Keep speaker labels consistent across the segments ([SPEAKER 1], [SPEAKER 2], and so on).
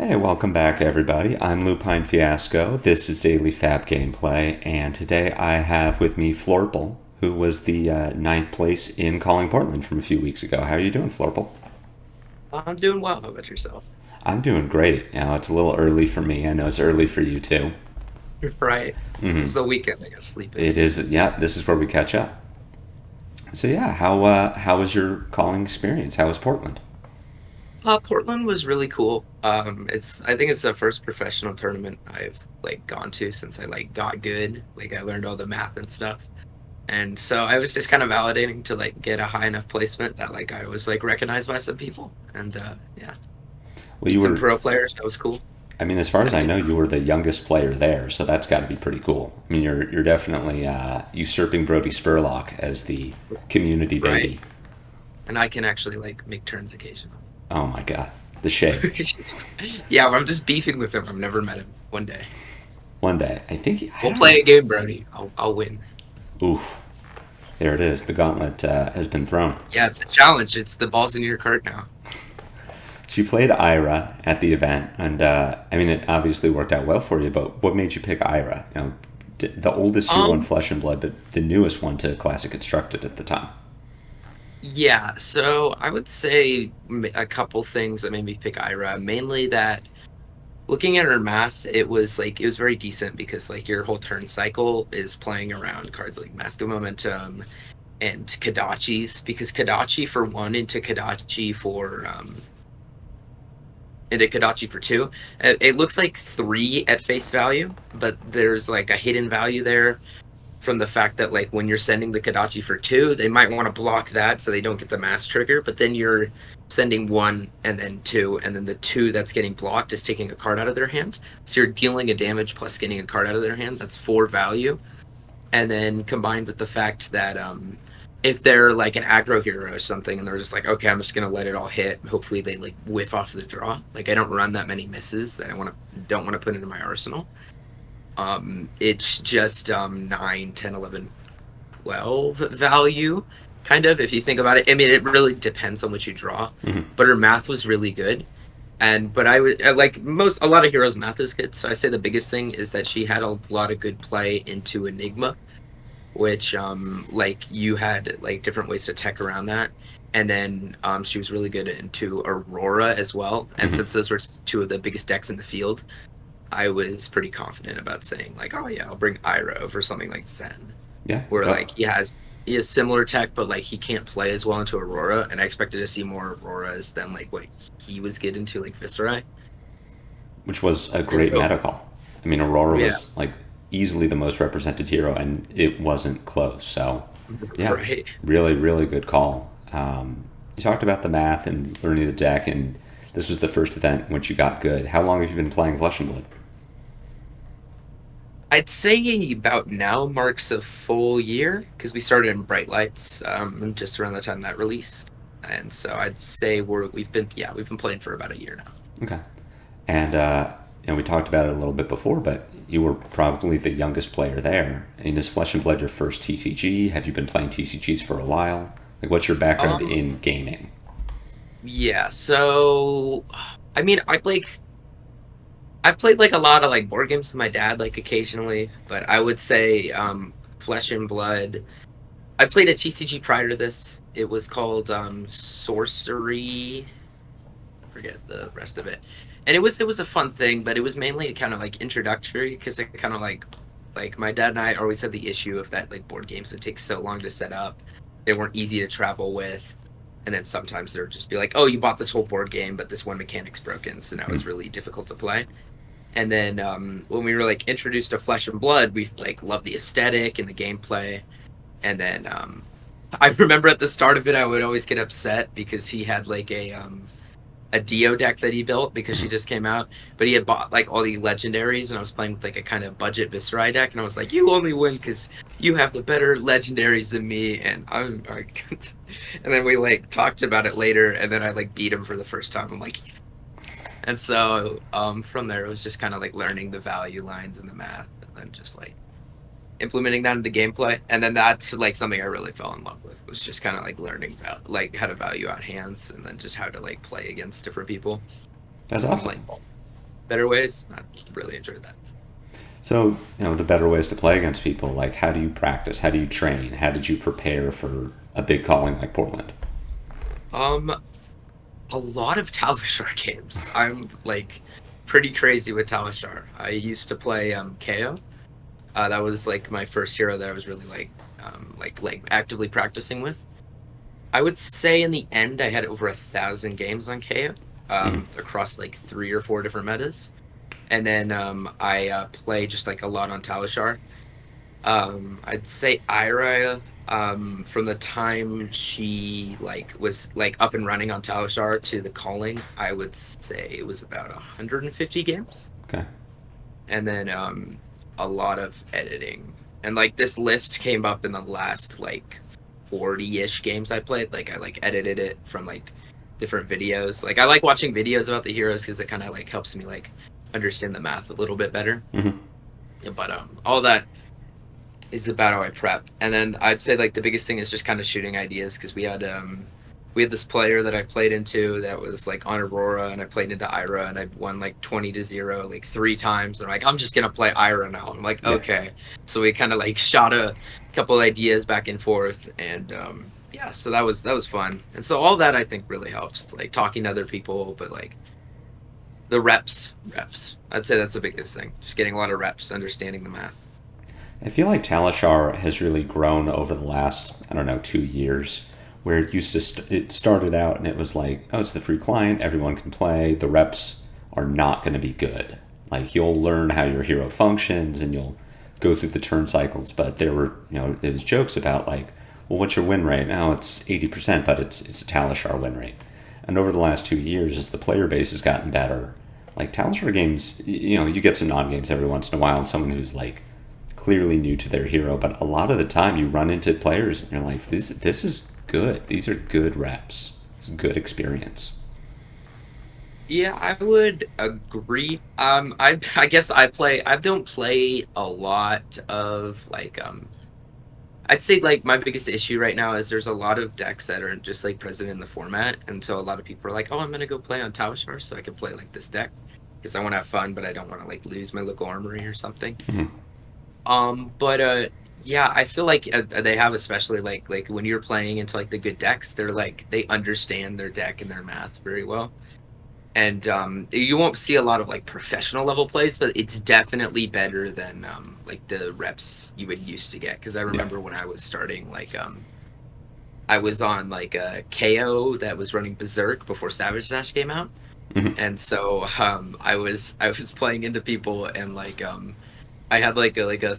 [SPEAKER 1] Hey, welcome back, everybody. I'm Lupine Fiasco. This is Daily Fab Gameplay, and today I have with me Florple, who was the ninth place in Calling Portland from a few weeks ago. How are you doing, Florple?
[SPEAKER 2] I'm doing well. How about yourself?
[SPEAKER 1] I'm doing great. It's a little early for me. I know it's early for you too.
[SPEAKER 2] Right. It's the weekend. I gotta sleep in.
[SPEAKER 1] It is. Yeah, this is where we catch up. So yeah, how was your calling experience? How was Portland?
[SPEAKER 2] Portland was really cool. I think it's the first professional tournament I've gone to since I got good. I learned all the math and stuff. And so I was just kind of validating to get a high enough placement that I was recognized by some people. And yeah,
[SPEAKER 1] Well, you
[SPEAKER 2] beat some
[SPEAKER 1] were.
[SPEAKER 2] pro players. That was cool.
[SPEAKER 1] I mean, as far as
[SPEAKER 2] And
[SPEAKER 1] I
[SPEAKER 2] you?
[SPEAKER 1] know, you were the youngest player there, so that's got to be pretty cool. I mean, you're definitely usurping Brodie Spurlock as the community
[SPEAKER 2] Right.
[SPEAKER 1] baby.
[SPEAKER 2] And I can actually make turns occasionally.
[SPEAKER 1] Oh my god, the shade.
[SPEAKER 2] Yeah, I'm just beefing with him. I've never met him. One day.
[SPEAKER 1] One day, I think I
[SPEAKER 2] We'll
[SPEAKER 1] don't
[SPEAKER 2] play
[SPEAKER 1] know.
[SPEAKER 2] a game, Brody. I'll win.
[SPEAKER 1] Oof, there it is. The gauntlet has been thrown.
[SPEAKER 2] Yeah, it's a challenge. It's the ball's in your court now.
[SPEAKER 1] She played Ira at the event, and I mean, it obviously worked out well for you. But what made you pick Ira? The oldest hero in
[SPEAKER 2] Um,
[SPEAKER 1] Flesh and Blood, but the newest one to Classic Constructed at the time.
[SPEAKER 2] yeah, so I would say a couple things that made me pick Ira. Mainly that looking at her math, it was very decent because your whole turn cycle is playing around cards like Mask of Momentum and Kadachi's because Kadachi for one into Kadachi for two. It looks like three at face value, but there's a hidden value there from the fact that when you're sending the Kadachi for two, they might want to block that so they don't get the mass trigger, but then you're sending one and then two, and then the two that's getting blocked is taking a card out of their hand. So you're dealing a damage plus getting a card out of their hand. That's four value. And then combined with the fact that if they're an aggro hero or something and they're just okay, I'm just gonna let it all hit. Hopefully they whiff off the draw. I don't run that many misses that I don't want to put into my arsenal. It's just 9, 10, 11, 12 value, kind of, if you think about it. I mean, it really depends on what you draw,
[SPEAKER 1] Mm-hmm.
[SPEAKER 2] but her math was really good. But I would a lot of heroes' math is good. So I say the biggest thing is that she had a lot of good play into Enigma, which you had different ways to tech around that. And then she was really good into Aurora as well. And
[SPEAKER 1] Mm-hmm.
[SPEAKER 2] since those were two of the biggest decks in the field, I was pretty confident about saying oh yeah, I'll bring Ira over something like Zen,
[SPEAKER 1] Yeah.
[SPEAKER 2] where
[SPEAKER 1] Oh,
[SPEAKER 2] he has similar tech, but he can't play as well into Aurora, and I expected to see more Auroras than what he was getting into Viscerai.
[SPEAKER 1] which was a
[SPEAKER 2] And
[SPEAKER 1] great
[SPEAKER 2] so
[SPEAKER 1] meta call. I mean, Aurora
[SPEAKER 2] yeah,
[SPEAKER 1] was easily the most represented hero, and it wasn't close. So, yeah,
[SPEAKER 2] right.
[SPEAKER 1] really, really good call. You talked about the math and learning the deck, and this was the first event in which you got good. How long have you been playing Flesh and Blood?
[SPEAKER 2] I'd say about now marks a full year because we started in Bright Lights just around the time that released, and so I'd say we've been playing for about a year now.
[SPEAKER 1] Okay, and we talked about it a little bit before, but you were probably the youngest player there. And is Flesh and Blood your first TCG? Have you been playing TCGs for a while? What's your background
[SPEAKER 2] Um,
[SPEAKER 1] in gaming?
[SPEAKER 2] yeah, so I mean, I've played a lot of board games with my dad occasionally, but I would say Flesh and Blood. I played a TCG prior to this. It was called Sorcery. I forget the rest of it. And it was a fun thing, but it was mainly kind of introductory because it kind of my dad and I always had the issue of that board games that take so long to set up. They weren't easy to travel with. And then sometimes there would just be oh, you bought this whole board game, but this one mechanic's broken, so now it's really difficult to play. And then when we were introduced to Flesh and Blood, we loved the aesthetic and the gameplay. And then I remember at the start of it, I would always get upset because he had a Dio deck that he built because she just came out, but he had bought all the legendaries, and I was playing with a kind of budget Viscerai deck, and I was like, "You only win because you have the better legendaries than me," and I'm like, and then we talked about it later, and then I beat him for the first time. I'm like, and so from there, it was just kind of learning the value lines and the math, and then just implementing that into gameplay. And then that's something I really fell in love with was just kind of learning about how to value out hands and then just how to play against different people.
[SPEAKER 1] That's
[SPEAKER 2] And
[SPEAKER 1] awesome.
[SPEAKER 2] like better ways. I really enjoyed that.
[SPEAKER 1] So, the better ways to play against people, like how do you practice? How do you train? How did you prepare for a big calling like Portland?
[SPEAKER 2] Um, a lot of Talishar games. I'm like pretty crazy with Talishar. I used to play KO. That was like my first hero that I was really like actively practicing with. I would say in the end I had over 1,000 games on KO
[SPEAKER 1] Mm.
[SPEAKER 2] across like 3 or 4 different metas, and then I play just like a lot on Talishar. I'd say Ira, from the time she like was like up and running on Talishar to the calling, I would say it was about 150 games,
[SPEAKER 1] Okay.
[SPEAKER 2] and then a lot of editing. And like this list came up in the last like 40-ish games I played. Like I like edited it from like different videos. Like I like watching videos about the heroes because it kind of like helps me like understand the math a little bit better.
[SPEAKER 1] Hmm.
[SPEAKER 2] But all that is about how I prep. And then I'd say like the biggest thing is just kind of shooting ideas because we had this player that I played into that was like on Aurora, and I played into Ira, and I won like 20-0 like 3 times. And I'm like, I'm just gonna play Ira now. I'm like,
[SPEAKER 1] Yeah.
[SPEAKER 2] okay. So we kind of like shot a couple ideas back and forth, and yeah, so that was fun. And so all that I think really helps, like talking to other people, but like the reps. I'd say that's the biggest thing. Just getting a lot of reps, understanding the math.
[SPEAKER 1] I feel like Talishar has really grown over the last, I don't know, 2 years, where it used to, it started out and it was like, oh, it's the free client, everyone can play, the reps are not going to be good. Like, you'll learn how your hero functions and you'll go through the turn cycles, but there were, there was jokes about like, well, what's your win rate? Now it's 80%, but it's a Talishar win rate. And over the last 2 years, as the player base has gotten better, like Talishar games, you get some non games every once in a while, and someone who's like clearly new to their hero, but a lot of the time you run into players and you're like, this is good. These are good reps. It's good experience.
[SPEAKER 2] Yeah, I would agree. I guess I don't play a lot of like I'd say like my biggest issue right now is there's a lot of decks that are just like present in the format, and so a lot of people are like, oh, I'm gonna go play on Talishar so I can play like this deck because I want to have fun, but I don't want to like lose my local armory or something.
[SPEAKER 1] Mhm.
[SPEAKER 2] But yeah, I feel like they have, especially like when you're playing into like the good decks, they're like they understand their deck and their math very well. And you won't see a lot of like professional level plays, but it's definitely better than like the reps you would used to get. Because I
[SPEAKER 1] Yeah.
[SPEAKER 2] remember when I was starting, like I was on like a KO that was running Berserk before Savage Dash came out,
[SPEAKER 1] Mhm.
[SPEAKER 2] and so I was playing into people, and like I had like a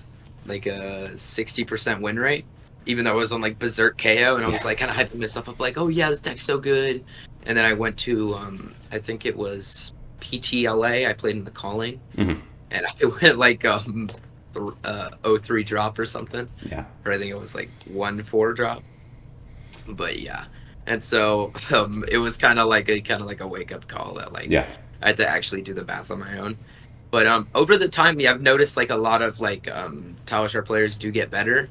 [SPEAKER 2] 60% win rate, even though I was on like Berserk KO, and I was
[SPEAKER 1] Yeah.
[SPEAKER 2] like kind of hyping myself up, like, oh yeah, this deck's so good. And then I went to I think it was PTLA. I played in the calling,
[SPEAKER 1] Mhm.
[SPEAKER 2] and I went like 03 drop or something,
[SPEAKER 1] Yeah.
[SPEAKER 2] or I think it was like 1-4 drop. But yeah, and so it was kind of like a wake up call that like
[SPEAKER 1] Yeah.
[SPEAKER 2] I had to actually do the math on my own. But over the time, yeah, I've noticed like a lot of like Talishar players do get better,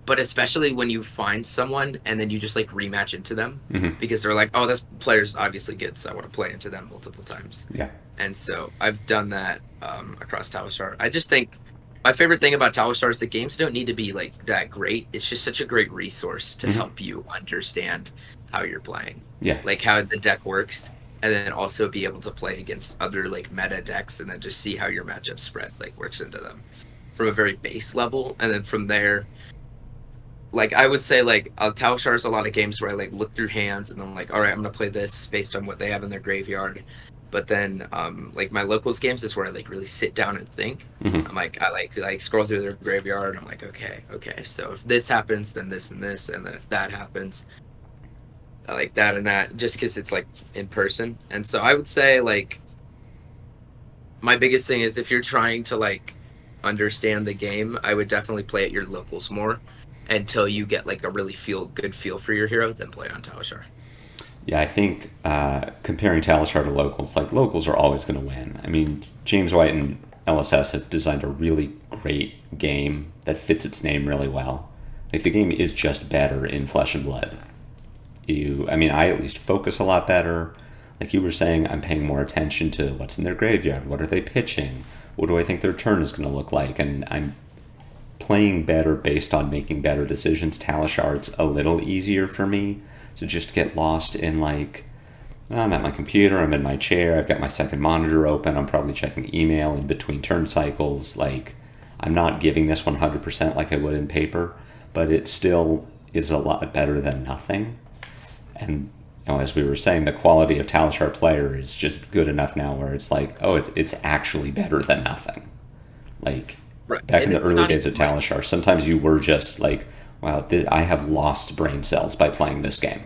[SPEAKER 2] but especially when you find someone and then you just like rematch into them
[SPEAKER 1] Mhm.
[SPEAKER 2] because they're like, oh, this player's obviously good, so I want to play into them multiple times.
[SPEAKER 1] Yeah.
[SPEAKER 2] And so I've done that across Talishar. I just think my favorite thing about Talishar is the games don't need to be like that great. It's just such a great resource to
[SPEAKER 1] Mhm.
[SPEAKER 2] help you understand how you're playing,
[SPEAKER 1] Yeah.
[SPEAKER 2] like how the deck works, and then also be able to play against other like meta decks and then just see how your matchup spread like works into them from a very base level. And then from there, like I would say like Talishar is a lot of games where I like look through hands and I'm like, all right, I'm gonna play this based on what they have in their graveyard. But then like my locals games is where I like really sit down and think.
[SPEAKER 1] Mhm.
[SPEAKER 2] I'm like I like scroll through their graveyard. I'm like, okay, so if this happens, then this and this, and then if that happens, I like that and that, just because it's like in person. And so I would say like my biggest thing is if you're trying to like understand the game, I would definitely play at your locals more until you get like a really good feel for your hero, then play on Talishar.
[SPEAKER 1] Yeah, I think comparing Talishar to locals, like locals are always going to win. I mean, James White and LSS have designed a really great game that fits its name really well. Like the game is just better in Flesh and Blood. I mean, I at least focus a lot better. like you were saying, I'm paying more attention to what's in their graveyard, what are they pitching, what do I think their turn is going to look like, and I'm playing better based on making better decisions. Talishard's a little easier for me to just get lost in, like, I'm at my computer, I'm in my chair, I've got my second monitor open, I'm probably checking email in between turn cycles. Like, I'm not giving this 100% like I would in paper, but it still is a lot better than nothing. And as we were saying, the quality of Talishar player is just good enough now where it's like, oh, it's actually better than nothing. Like,
[SPEAKER 2] Right.
[SPEAKER 1] back
[SPEAKER 2] And
[SPEAKER 1] in the
[SPEAKER 2] it's
[SPEAKER 1] early
[SPEAKER 2] not
[SPEAKER 1] days
[SPEAKER 2] even
[SPEAKER 1] of Talishar, sometimes you were just like, wow, I have lost brain cells by playing this game.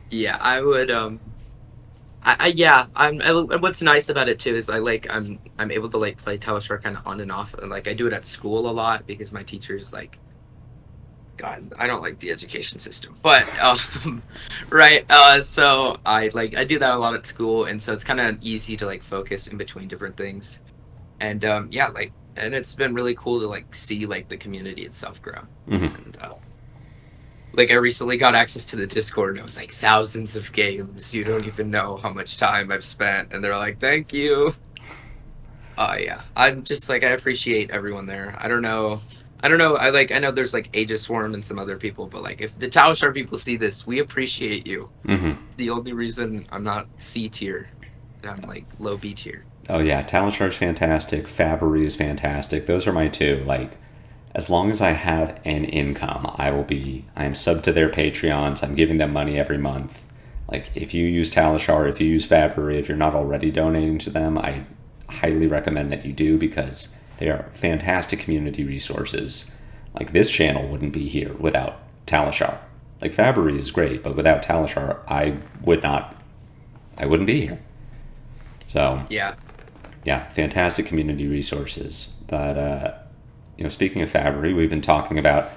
[SPEAKER 2] Yeah, I would. Yeah. What's nice about it too is I'm able to like play Telestar kind of on and off, and like I do it at school a lot because my teachers like. God, I don't like the education system, but right. So I do that a lot at school, and so it's kind of easy to like focus in between different things, and yeah, like, and it's been really cool to like see like the community itself grow,
[SPEAKER 1] Mm-hmm.
[SPEAKER 2] and like I recently got access to the Discord and it was like thousands of games. You don't even know how much time I've spent. And they're like, thank you. Yeah. I'm just like I appreciate everyone there. I don't know. I know there's like Aegis Swarm and some other people, but like if the Talishar people see this, we appreciate you.
[SPEAKER 1] Mm-hmm.
[SPEAKER 2] It's the only reason I'm not C tier and I'm like low B tier.
[SPEAKER 1] Oh yeah, Talishar's fantastic. Fabry is fantastic. Those are my two. Like, as long as I have an income, I am sub to their Patreons. I'm giving them money every month. Like, if you use Talishar, if you use Fabry, if you're not already donating to them, I highly recommend that you do because they are fantastic community resources. Like, this channel wouldn't be here without Talishar. Like, Fabry is great, but without Talishar, I wouldn't be here. So,
[SPEAKER 2] Yeah.
[SPEAKER 1] yeah, fantastic community resources. But, speaking of Fabry, we've been talking about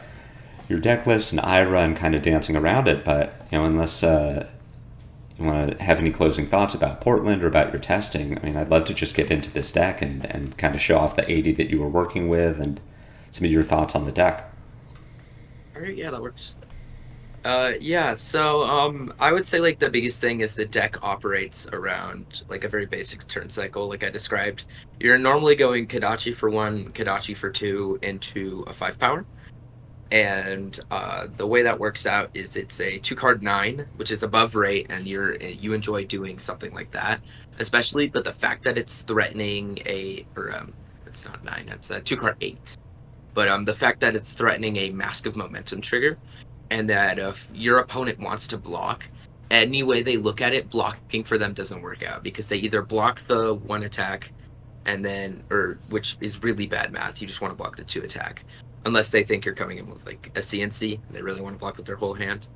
[SPEAKER 1] your deck list and Ira and kind of dancing around it, but, unless you want to have any closing thoughts about Portland or about your testing, I mean, I'd love to just get into this deck and kind of show off the 80 that you were working with and some of your thoughts on the deck.
[SPEAKER 2] All right. Yeah, that works. Yeah, so I would say like the biggest thing is the deck operates around like a very basic turn cycle, like I described. You're normally going Kodachi for 1, Kodachi for 2 into a 5 power. And the way that works out is it's a 2-card 9, which is above rate, and you enjoy doing something like that, especially. But the fact that it's threatening it's not 9, it's a 2-card 8. But the fact that it's threatening a Mask of Momentum trigger, and that if your opponent wants to block, any way they look at it, blocking for them doesn't work out because they either block the 1 attack and then, or which is really bad math, you just want to block the 2 attack, unless they think you're coming in with like a CNC, they really want to block with their whole hand.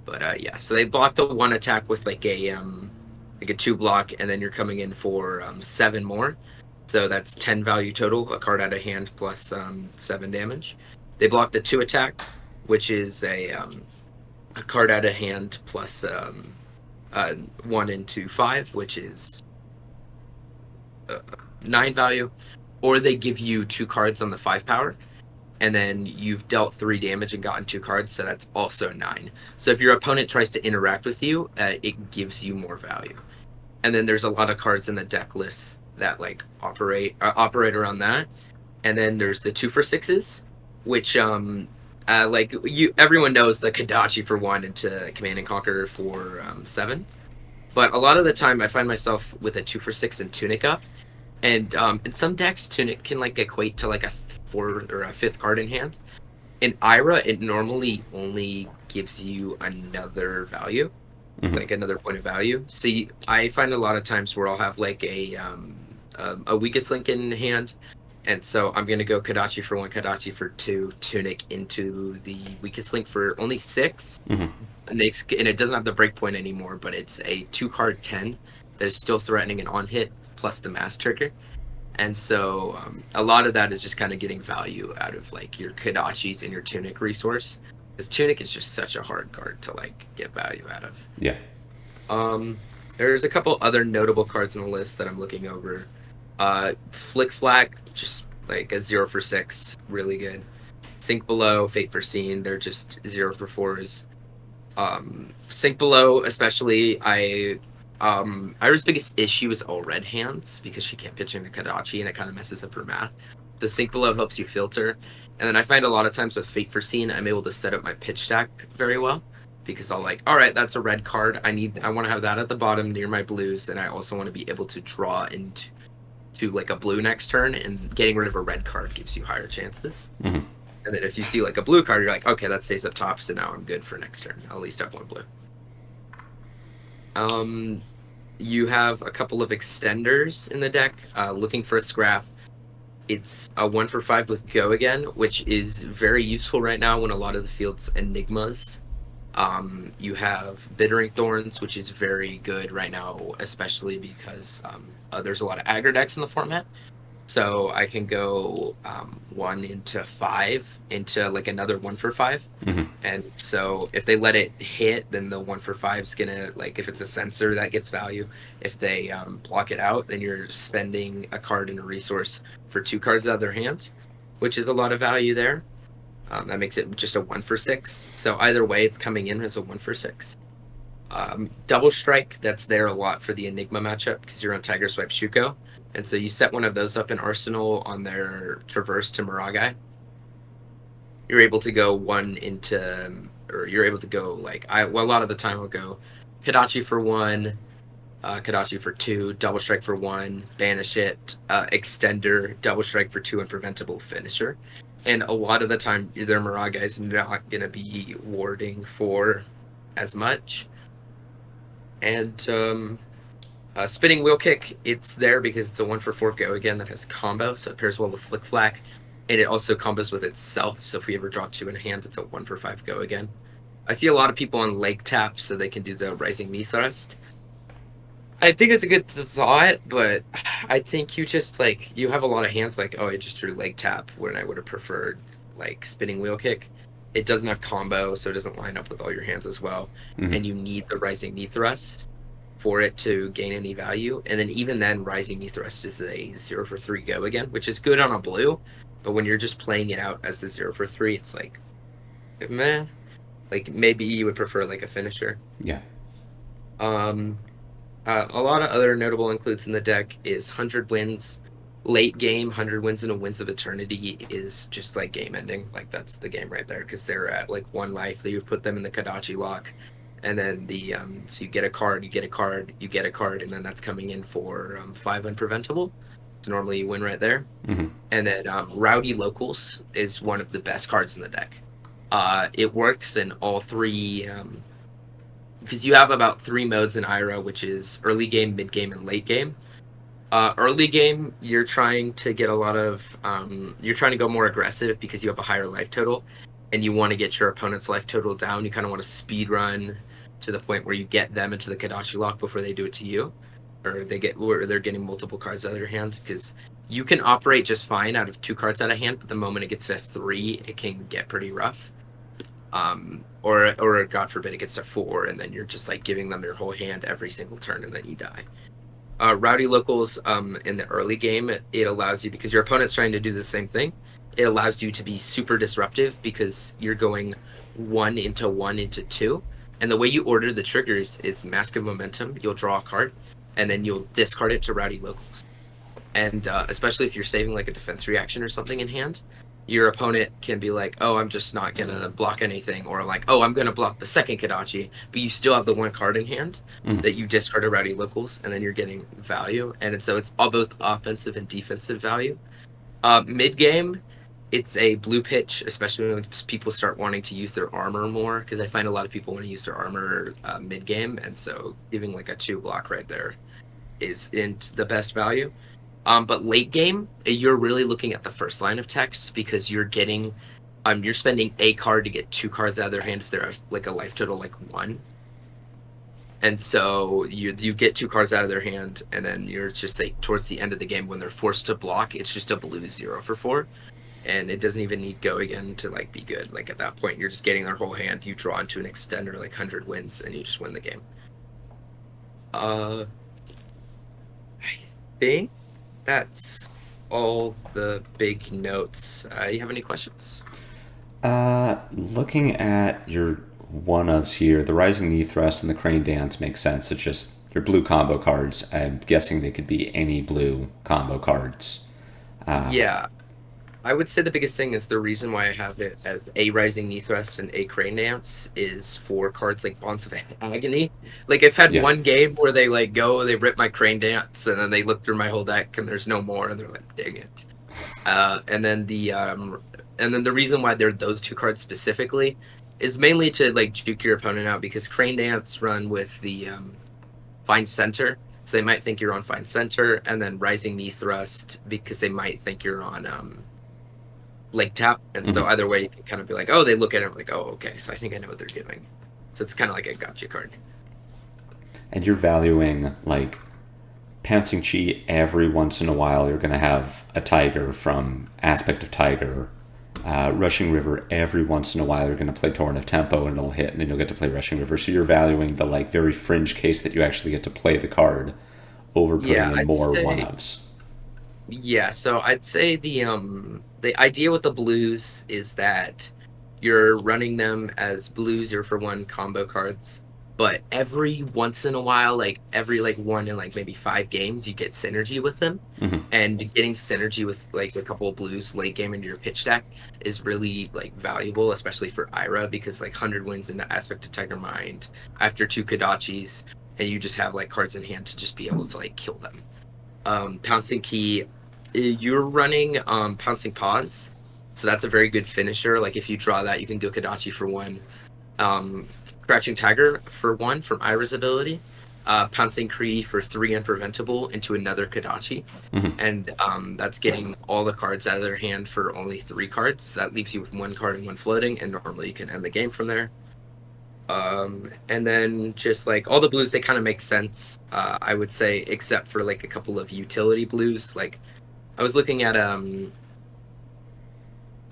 [SPEAKER 2] But yeah, so they block the 1 attack with like a 2 block, and then you're coming in for 7 more. So that's 10 value total, a card out of hand plus 7 damage. They block the 2 attack, which is a card out of hand plus 1 into 5, which is 9 value. Or they give you 2 cards on the 5 power, and then you've dealt 3 damage and gotten 2 cards, so that's also 9. So if your opponent tries to interact with you, it gives you more value. And then there's a lot of cards in the deck list that like operate around that. And then there's the 2 for 6s, which everyone knows the Kodachi for 1 into Command and Conquer for 7. But a lot of the time I find myself with a 2 for 6 and Tunic up. And in some decks, Tunic can like equate to like a 4 or a 5th card in hand. In Ira, it normally only gives you another value, like another point of value. So I find a lot of times where I'll have like a weakest link in hand, and so I'm gonna go Kodachi for 1, Kodachi for 2, Tunic into the weakest link for only 6,
[SPEAKER 1] Mm-hmm.
[SPEAKER 2] and it doesn't have the breakpoint anymore, but it's a 2-card 10 that is still threatening an on hit plus the mass trigger. And so a lot of that is just kind of getting value out of like your Kodachis and your Tunic resource, because Tunic is just such a hard card to like get value out of.
[SPEAKER 1] Yeah.
[SPEAKER 2] There's a couple other notable cards on the list that I'm looking over. Flick Flack, just like a 0 for 6, really good. Sink Below, Fate Foreseen, they're just 0 for 4s. Sink below, especially, Ira's biggest issue is all red hands because she can't pitch into Kadachi and it kind of messes up her math. So sink below helps you filter. And then I find a lot of times with Fate Foreseen, I'm able to set up my pitch stack very well because I'll like, all right, that's a red card. I want to have that at the bottom near my blues, and I also want to be able to draw into like a blue next turn, and getting rid of a red card gives you higher chances.
[SPEAKER 1] Mm-hmm.
[SPEAKER 2] And then if you see like a blue card, you're like, okay, that stays up top, so now I'm good for next turn. I'll at least have one blue. You have a couple of extenders in the deck. Looking for a scrap. It's a 1 for 5 with Go Again, which is very useful right now when a lot of the field's Enigmas. You have Bittering Thorns, which is very good right now, especially because there's a lot of aggro decks in the format. So I can go 1 into 5 into like another 1 for 5.
[SPEAKER 1] Mm-hmm.
[SPEAKER 2] And so if they let it hit, then the 1 for 5 is gonna, like, if it's a sensor, that gets value. If they block it out, then you're spending a card and a resource for 2 cards out of their hand, which is a lot of value there. That makes it just a 1 for 6. So either way, it's coming in as a 1 for 6. Double Strike, that's there a lot for the Enigma matchup because you're on Tiger Swipe Shuko. And so you set one of those up in Arsenal on their Traverse to Miragai. You're able to go one into, or you're able to go like, a lot of the time I'll go Kadachi for 1, Kadachi for 2, Double Strike for 1, Banish it, Extender, Double Strike for 2, and Preventable Finisher. And a lot of the time, their Miragai is not going to be warding for as much. And Spinning Wheel Kick, it's there because it's a 1 for 4 Go Again that has combo, so it pairs well with Flick Flack. And it also combos with itself, so if we ever draw 2 in hand, it's a 1 for 5 Go Again. I see a lot of people on Leg Tap, so they can do the Rising Me Thrust. I think it's a good thought, but I think you just, like, you have a lot of hands like, oh, I just drew Leg Tap, when I would have preferred, like, Spinning Wheel Kick. It doesn't have combo, so it doesn't line up with all your hands as well.
[SPEAKER 1] Mm-hmm.
[SPEAKER 2] And you need the Rising Me Thrust for it to gain any value. And then even then, Rising Me Thrust is a 0 for 3 Go Again, which is good on a blue, but when you're just playing it out as the 0 for 3, it's like, meh. Like, maybe you would prefer, like, a finisher.
[SPEAKER 1] Yeah.
[SPEAKER 2] A lot of other notable includes in the deck is 100 wins. Late game, 100 wins in a Winds of Eternity is just like game ending. Like, that's the game right there, because they're at like 1 life. You put them in the Kadachi lock, and then so you get a card, you get a card, you get a card, and then that's coming in for 5 unpreventable. So normally you win right there.
[SPEAKER 1] Mm-hmm.
[SPEAKER 2] And then Rowdy Locals is one of the best cards in the deck. It works in all 3, because you have about 3 modes in Ira, which is early game, mid game, and late game. Early game, you're trying to get a lot of, you're trying to go more aggressive because you have a higher life total, and you want to get your opponent's life total down. You kind of want to speed run to the point where you get them into the Kadachi lock before they do it to you, or they're getting multiple cards out of your hand, because you can operate just fine out of 2 cards out of hand, but the moment it gets to 3, it can get pretty rough. Or God forbid it gets to 4, and then you're just like giving them your whole hand every single turn, and then you die. Rowdy Locals, in the early game, it allows you, because your opponent's trying to do the same thing, it allows you to be super disruptive because you're going 1 into 1 into 2. And the way you order the triggers is Mask of Momentum. You'll draw a card, and then you'll discard it to Rowdy Locals. And especially if you're saving like a defense reaction or something in hand, your opponent can be like, oh, I'm just not going to block anything, or like, oh, I'm going to block the second Kadachi, but you still have the 1 card in hand that you discard to Rowdy Locals, and then you're getting value. And so it's all both offensive and defensive value. Mid-game, it's a blue pitch, especially when people start wanting to use their armor more, because I find a lot of people want to use their armor mid-game, and so giving like a 2 block right there isn't the best value. But late game, you're really looking at the first line of text, because you're getting, you're spending a card to get 2 cards out of their hand if they're like a life total like 1. And so you get 2 cards out of their hand, and then you're just like towards the end of the game when they're forced to block, it's just a blue 0 for 4, and it doesn't even need Go Again to like be good. Like at that point, you're just getting their whole hand. You draw into an extender like 100 wins, and you just win the game. I think that's all the big notes. You have any questions?
[SPEAKER 1] Looking at your one-ofs here. The Rising Knee Thrust and the Crane Dance make sense. It's just they're blue combo cards. I'm guessing they could be any blue combo cards.
[SPEAKER 2] Yeah, I would say the biggest thing is the reason why I have it as a Rising Knee Thrust and a Crane Dance is for cards like Bonds of Agony. Like I've had
[SPEAKER 1] Yeah.
[SPEAKER 2] one game where they like go, they rip my Crane Dance, and then they look through my whole deck and there's no more, and they're like, dang it. And then the reason why they're those two cards specifically is mainly to like juke your opponent out because Crane Dance run with the Find Center, so they might think you're on Find Center, and then Rising Knee Thrust because they might think you're on Lake Tap, and so either way you can kind of be like, oh, they look at it like, oh, okay, so I think I know what they're doing. So it's kind of like a gotcha card.
[SPEAKER 1] And you're valuing like Pouncing Chi every once in a while. You're going to have a Tiger from Aspect of Tiger. Rushing River every once in a while. You're going to play Torrent of Tempo and it'll hit, and then you'll get to play Rushing River. So you're valuing the like very fringe case that you actually get to play the card over putting in
[SPEAKER 2] I'd
[SPEAKER 1] more
[SPEAKER 2] say,
[SPEAKER 1] one-ofs.
[SPEAKER 2] Yeah, so I'd say the idea with the blues is that you're running them as blues or for one combo cards, but every once in a while, like every like one in like maybe 5 games, you get synergy with them. And getting synergy with like a couple of blues late game into your pitch deck is really like valuable, especially for Ira, because like 100 wins into Aspect of Tiger Mind after 2 Kodachis, and you just have like cards in hand to just be able to like kill them. Pouncing Key, you're running Pouncing Paws, so that's a very good finisher. Like if you draw that, you can go Kodachi for 1. Crouching Tiger for 1 from Ira's ability. Pouncing Cree for 3 Unpreventable into another Kodachi. And that's getting all the cards out of their hand for only 3 cards. That leaves you with 1 card and 1 floating, and normally you can end the game from there. And then just like all the blues, they kind of make sense, I would say, except for like a couple of utility blues. Like I was looking at I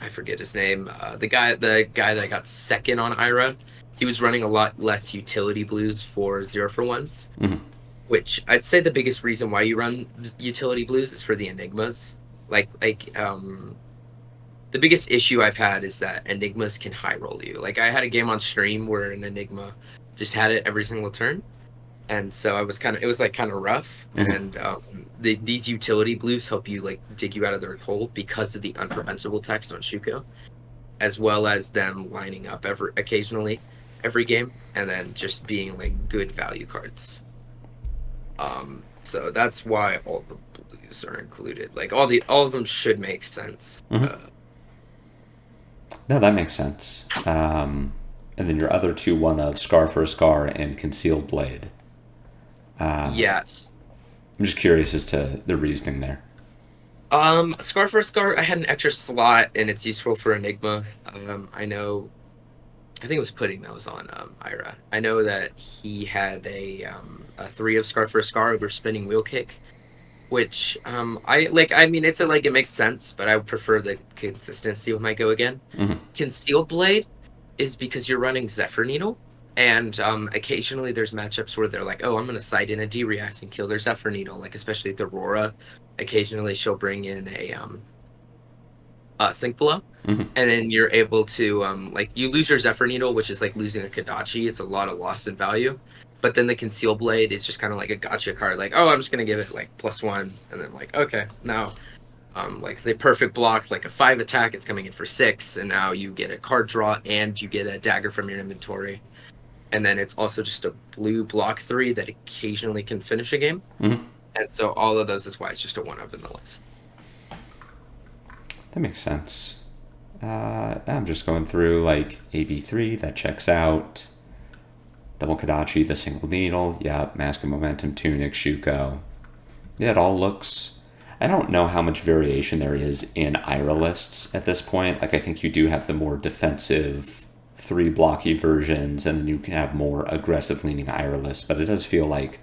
[SPEAKER 2] forget his name, the guy that got second on Ira. He was running a lot less utility blues for 0-for-1s, which I'd say the biggest reason why you run utility blues is for the enigmas. The biggest issue I've had is that enigmas can high roll you. Like I had a game on stream where an enigma just had it every single turn, and so it was kind of rough. And these utility blues help you like dig you out of their hole because of the unpreventable text on Shuko, as well as them lining up occasionally every game, and then just being like good value cards. So that's why all the blues are included. Like all of them should make sense.
[SPEAKER 1] No, that makes sense. And then your other 2 one-of Scar for a Scar and Concealed Blade.
[SPEAKER 2] Yes.
[SPEAKER 1] I'm just curious as to the reasoning there.
[SPEAKER 2] Scar for a Scar, I had an extra slot, and it's useful for Enigma. I think it was Pudding that was on Ira. I know that he had a 3 of Scar for a Scar over Spinning Wheel Kick, which it makes sense, but I would prefer the consistency with my go again. Concealed Blade is because you're running Zephyr Needle, and occasionally there's matchups where they're like, oh, I'm going to side in a D-React and kill their Zephyr Needle, like especially with Aurora. Occasionally she'll bring in a Sink Blow, and then you're able to, you lose your Zephyr Needle, which is like losing a Kodachi. It's a lot of loss in value. But then the Conceal Blade is just kind of like a gotcha card. Like, oh, I'm just going to give it like +1. And then like, okay, now like the perfect block, like a 5 attack, it's coming in for 6. And now you get a card draw and you get a dagger from your inventory. And then it's also just a blue block 3 that occasionally can finish a game. And so all of those is why it's just a 1-of in the list.
[SPEAKER 1] That makes sense. I'm just going through like AB3, that checks out. Double Kodachi, the Single Needle, yeah, Mask of Momentum, Tunic, Shuko. Yeah, it all looks... I don't know how much variation there is in Ira lists at this point. Like, I think you do have the more defensive 3 blocky versions, and then you can have more aggressive-leaning Ira lists, but it does feel like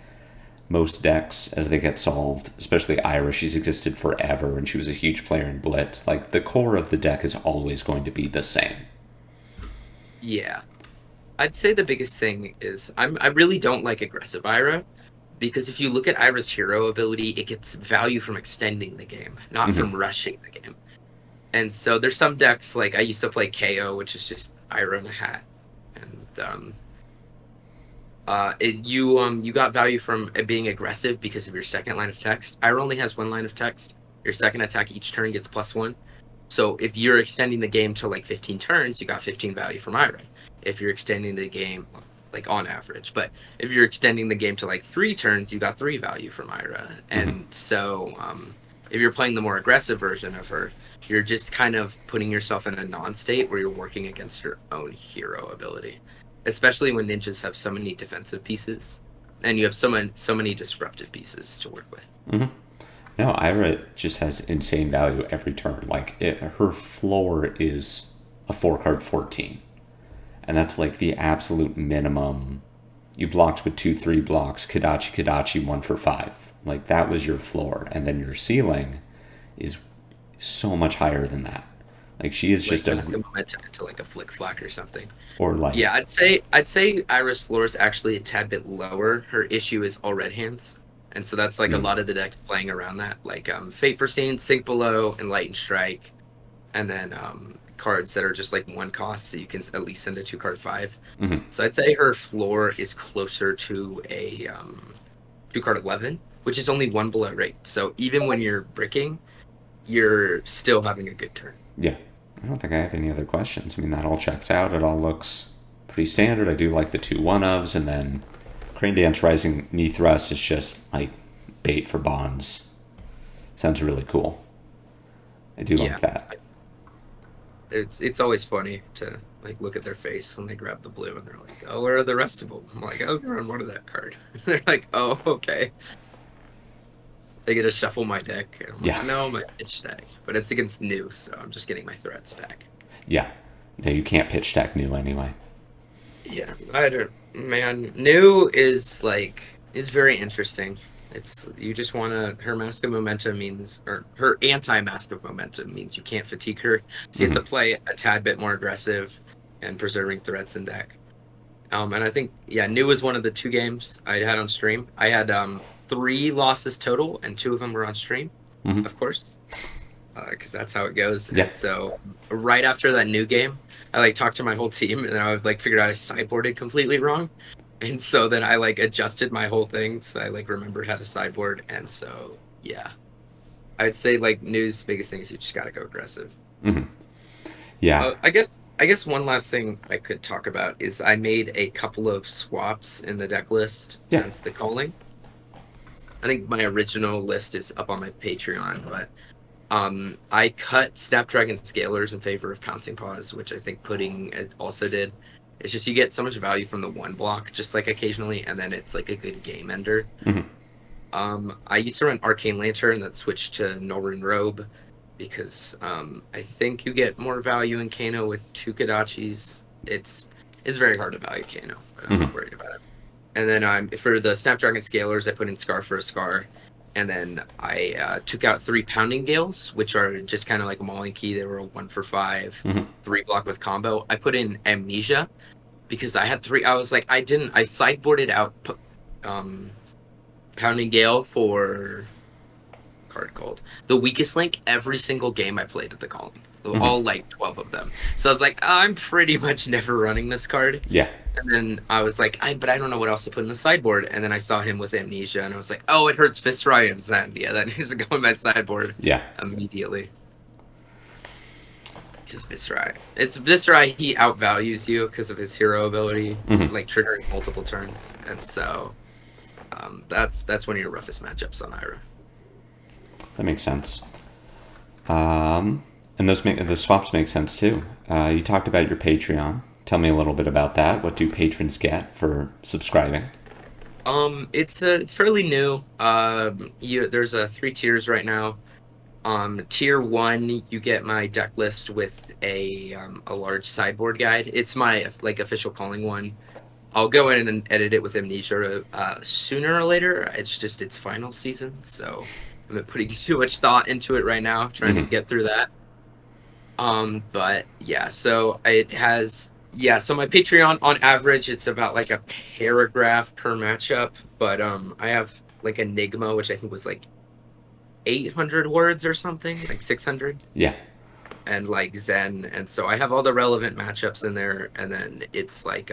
[SPEAKER 1] most decks, as they get solved, especially Ira, she's existed forever, and she was a huge player in Blitz, like, the core of the deck is always going to be the same.
[SPEAKER 2] Yeah. I'd say the biggest thing is I really don't like aggressive Ira, because if you look at Ira's hero ability, it gets value from extending the game, not from rushing the game. And so there's some decks, like I used to play KO, which is just Ira in a hat. And You got value from it being aggressive because of your second line of text. Ira only has one line of text. Your second attack each turn gets +1. So if you're extending the game to like 15 turns, you got 15 value from Ira. If you're extending the game, like on average, but if you're extending the game to like 3 turns, you got 3 value from Ira. And so if you're playing the more aggressive version of her, you're just kind of putting yourself in a non-state where you're working against your own hero ability, especially when ninjas have so many defensive pieces and you have so many disruptive pieces to work with.
[SPEAKER 1] Mm-hmm. No, Ira just has insane value every turn. Like, her floor is a 4-card 14. And that's like the absolute minimum. You blocked with 2-3 blocks, Kadachi, 1 for 5. Like, that was your floor. And then your ceiling is so much higher than that. Like, she is
[SPEAKER 2] Like
[SPEAKER 1] just a
[SPEAKER 2] momentum into like a flick flack or something.
[SPEAKER 1] or like
[SPEAKER 2] Yeah, I'd say Ira's floor is actually a tad bit lower. Her issue is all red hands. And so that's like a lot of the decks playing around that. Like Fate Foreseen, Sink Below, and Light and Strike. And then cards that are just like 1 cost, so you can at least send a 2-card 5. So I'd say her floor is closer to a 2-card 11, which is only 1 below rate. So even when you're bricking, you're still having a good turn.
[SPEAKER 1] Yeah. I don't think I have any other questions. I mean, that all checks out. It all looks pretty standard. I do like the 2 1-ofs, and then Crane Dance Rising Knee Thrust is just like bait for bonds. Sounds really cool. I do like that.
[SPEAKER 2] It's always funny to like look at their face when they grab the blue and they're like, "Oh, where are the rest of them?" I'm like, "Oh, they're on one of that card." They're like, "Oh, okay." They get to shuffle my deck. And I'm like, no, my pitch deck. But it's against new, so I'm just getting my threats back.
[SPEAKER 1] Yeah. No, you can't pitch deck new anyway.
[SPEAKER 2] Yeah, I don't. Man, new is very interesting. It's you just want to. Her Mask of Momentum means, or her anti-Mask of Momentum means you can't fatigue her. So you have to play a tad bit more aggressive and preserving threats in deck. And I think new is one of the 2 games I had on stream. I had 3 losses total, and 2 of them were on stream, of course, because that's how it goes.
[SPEAKER 1] Yeah.
[SPEAKER 2] And so right after that new game, I like talked to my whole team, and then I like figured out I sideboarded completely wrong, and so then I like adjusted my whole thing, so I like remembered how to sideboard, and so I'd say like new's biggest thing is you just gotta go aggressive.
[SPEAKER 1] Yeah.
[SPEAKER 2] I guess one last thing I could talk about is I made a couple of swaps in the deck list since the calling. I think my original list is up on my Patreon, but I cut Snapdragon Scalers in favor of Pouncing Paws, which I think Pudding also did. It's just you get so much value from the 1 block, just like occasionally, and then it's like a good game ender. I used to run Arcane Lantern that switched to Northern Robe because I think you get more value in Kano with 2 Kadachis. It's very hard to value Kano, but I'm not worried about it. And then for the Snapdragon Scalers, I put in Scar for a Scar. And then I took out 3 Pounding Gales, which are just kind of like a Mauling Key. They were a 1 for 5, 3 block with combo. I put in Amnesia because I had 3. I was like, I sideboarded out Pounding Gale for card called the Weakest Link every single game I played at the Calling. All like 12 of them. So I was like, I'm pretty much never running this card.
[SPEAKER 1] Yeah.
[SPEAKER 2] And then I was like, but I don't know what else to put in the sideboard. And then I saw him with Amnesia, and I was like, oh, it hurts Viscerai and Zen. Yeah, that needs to go in my sideboard.
[SPEAKER 1] Yeah.
[SPEAKER 2] Immediately. Because Viscerai, he outvalues you because of his hero ability, like triggering multiple turns. And so that's one of your roughest matchups on Ira.
[SPEAKER 1] That makes sense. And the swaps make sense too. You talked about your Patreon. Tell me a little bit about that. What do patrons get for subscribing?
[SPEAKER 2] It's fairly new. There's 3 tiers right now. Tier 1, you get my deck list with a large sideboard guide. It's my like official Calling one. I'll go in and edit it with Amnesia sooner or later. It's just its final season, so I'm not putting too much thought into it right now, trying to get through that. But yeah, so it has. Yeah, so my Patreon, on average, it's about like a paragraph per matchup, but I have like Enigma, which I think was like 800 words or something, like 600.
[SPEAKER 1] Yeah.
[SPEAKER 2] and like Zen, and so I have all the relevant matchups in there, and then it's like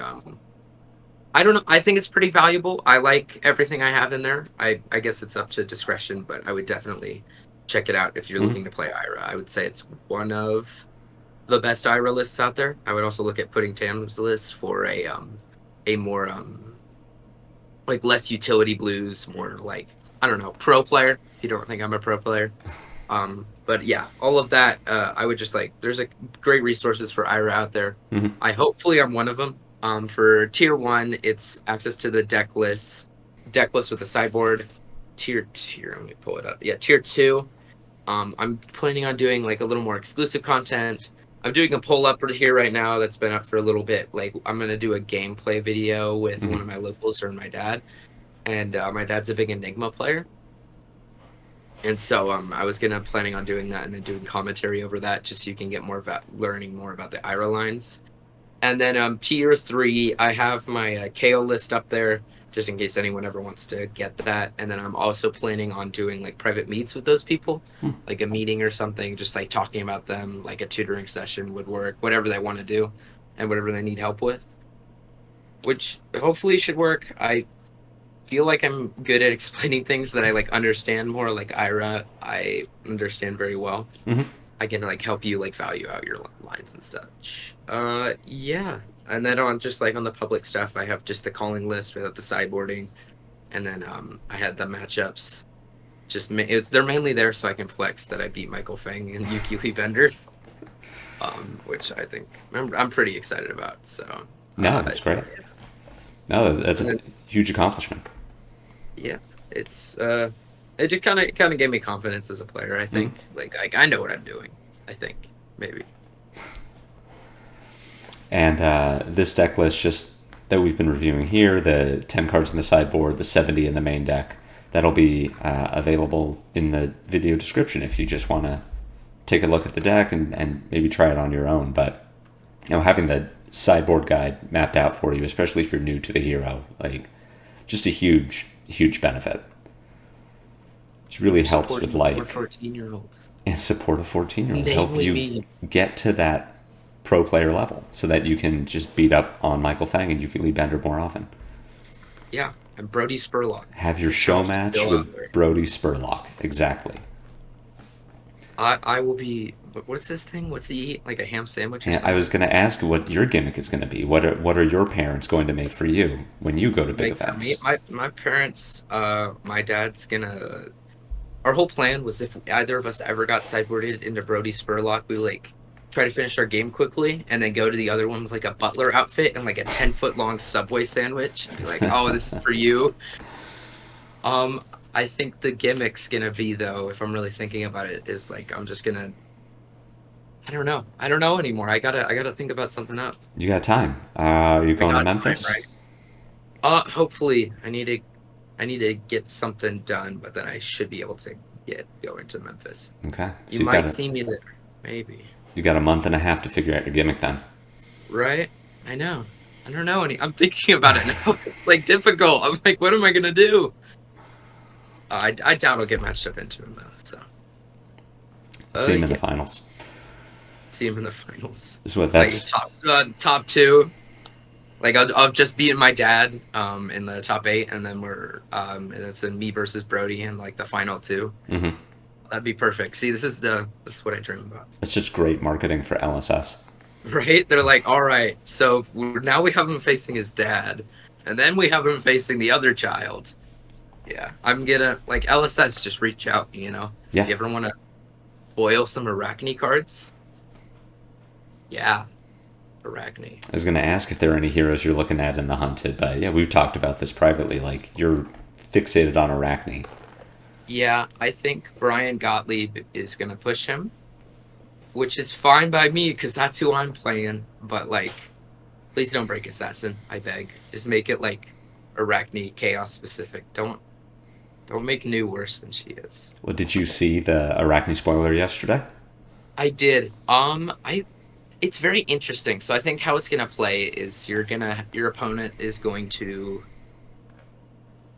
[SPEAKER 2] I don't know. I think it's pretty valuable. I like everything I have in there. I guess it's up to discretion, but I would definitely check it out if you're
[SPEAKER 1] Hmm.
[SPEAKER 2] looking to play Ira. I would say it's one of the best Ira lists out there. I would also look at putting Tam's list for a more like less utility blues, more like I don't know, pro player. If you don't think I'm a pro player. But yeah, all of that, I would just like, there's a great resources for Ira out there.
[SPEAKER 1] Hmm.
[SPEAKER 2] Hopefully I'm one of them. For tier one, it's access to the deck list with the sideboard. Let me pull it up. Yeah, tier two. I'm planning on doing like a little more exclusive content. I'm doing a poll up here right now that's been up for a little bit. Like I'm gonna do a gameplay video with one
[SPEAKER 1] Hmm.
[SPEAKER 2] of my locals or my dad, and my dad's a big Enigma player. And so I was gonna planning on doing that and then doing commentary over that just so you can get more about learning more about the Ira lines. And then tier three, I have my KO list up there just in case anyone ever wants to get that. And then I'm also planning on doing like private meets with those people, like a meeting or something, just like talking about them, like a tutoring session would work, whatever they want to do and whatever they need help with, which hopefully should work. I feel like I'm good at explaining things that I like understand more. Like Ira, I understand very well.
[SPEAKER 1] Hmm.
[SPEAKER 2] I can like help you like value out your lines and such. Yeah. And then on just like on the public stuff, I have just the calling list without the sideboarding, and then I had the matchups. They're mainly there so I can flex that I beat Michael Fang and Yuki Lee Bender, which I think I'm pretty excited about. So
[SPEAKER 1] No, that's great. No, that's
[SPEAKER 2] and
[SPEAKER 1] a
[SPEAKER 2] then
[SPEAKER 1] huge accomplishment.
[SPEAKER 2] yeah, it's it just kind of gave me confidence as a player. I
[SPEAKER 1] Hmm.
[SPEAKER 2] think like I know what I'm doing. I think maybe.
[SPEAKER 1] And this deck list, just that we've been reviewing here, the 10 cards in the sideboard, the 70 in the main deck, that'll be available in the video description if you just want to take a look at the deck and maybe try it on your own. But having the sideboard guide mapped out for you, especially if you're new to the hero, like just a huge benefit. It really helps with
[SPEAKER 2] Supporting a
[SPEAKER 1] like
[SPEAKER 2] 14-year-old.
[SPEAKER 1] and support a 14-year-old, help
[SPEAKER 2] Namely
[SPEAKER 1] you
[SPEAKER 2] me.
[SPEAKER 1] get to that pro player level so that you can just beat up on Michael Fang and Yuki Lee Bender more often.
[SPEAKER 2] Yeah, I'm Brodie Spurlock.
[SPEAKER 1] Have your show
[SPEAKER 2] Challenge is
[SPEAKER 1] match
[SPEAKER 2] still out
[SPEAKER 1] with
[SPEAKER 2] there.
[SPEAKER 1] Brodie Spurlock. Exactly.
[SPEAKER 2] I will be. What's this thing? What's he eat? Like a ham sandwich or
[SPEAKER 1] And I was
[SPEAKER 2] something?
[SPEAKER 1] going to ask what your gimmick is going to be. What are your parents going to make for you when you go to big
[SPEAKER 2] Like for me,
[SPEAKER 1] events?
[SPEAKER 2] my parents, my dad's gonna. Our whole plan was if either of us ever got sideboarded into Brodie Spurlock, we like try to finish our game quickly and then go to the other one with like a butler outfit and like a 10-foot long Subway sandwich and be like, "Oh, this is for you." I think the gimmick's gonna be though, if I'm really thinking about it, is like I'm just gonna. I don't know. I don't know anymore. I gotta think about something up.
[SPEAKER 1] You got time. Are you
[SPEAKER 2] I
[SPEAKER 1] going to
[SPEAKER 2] got time, right?
[SPEAKER 1] Memphis?
[SPEAKER 2] Hopefully, I need to get something done, but then I should be able to go into Memphis.
[SPEAKER 1] Okay.
[SPEAKER 2] You
[SPEAKER 1] So you've
[SPEAKER 2] might see me there, maybe.
[SPEAKER 1] you got a month and a half to figure out your gimmick then.
[SPEAKER 2] Right? I know. I don't know any. I'm thinking about it now. It's like difficult. I'm like, what am I gonna do? I doubt I'll get matched up into him though. So,
[SPEAKER 1] See him in the
[SPEAKER 2] yeah,
[SPEAKER 1] finals.
[SPEAKER 2] see him in the finals.
[SPEAKER 1] This is what
[SPEAKER 2] Like
[SPEAKER 1] that's.
[SPEAKER 2] top two. Like I'll just beat my dad in the top eight, and then and it's in me versus Brodie in like the final two.
[SPEAKER 1] Hmm.
[SPEAKER 2] That'd be perfect. See, this is what I dream about.
[SPEAKER 1] It's just great marketing for LSS.
[SPEAKER 2] Right? They're like, all right, so now we have him facing his dad, and then we have him facing the other child. Yeah, I'm gonna like LSS. Just reach out.
[SPEAKER 1] Yeah.
[SPEAKER 2] You ever want to spoil some Arachne cards? Yeah, Arachne.
[SPEAKER 1] I was going to ask if there are any heroes you're looking at in the hunted, but yeah, we've talked about this privately. Like, you're fixated on Arachne.
[SPEAKER 2] Yeah, I think Brian Gottlieb is gonna push him, which is fine by me because that's who I'm playing. But like, please don't break Assassin. I beg. Just make it like Arachne Chaos specific. Don't make New worse than she is.
[SPEAKER 1] Well, did you see the Arachne spoiler yesterday?
[SPEAKER 2] I did. It's very interesting. So I think how it's gonna play is your opponent is going to.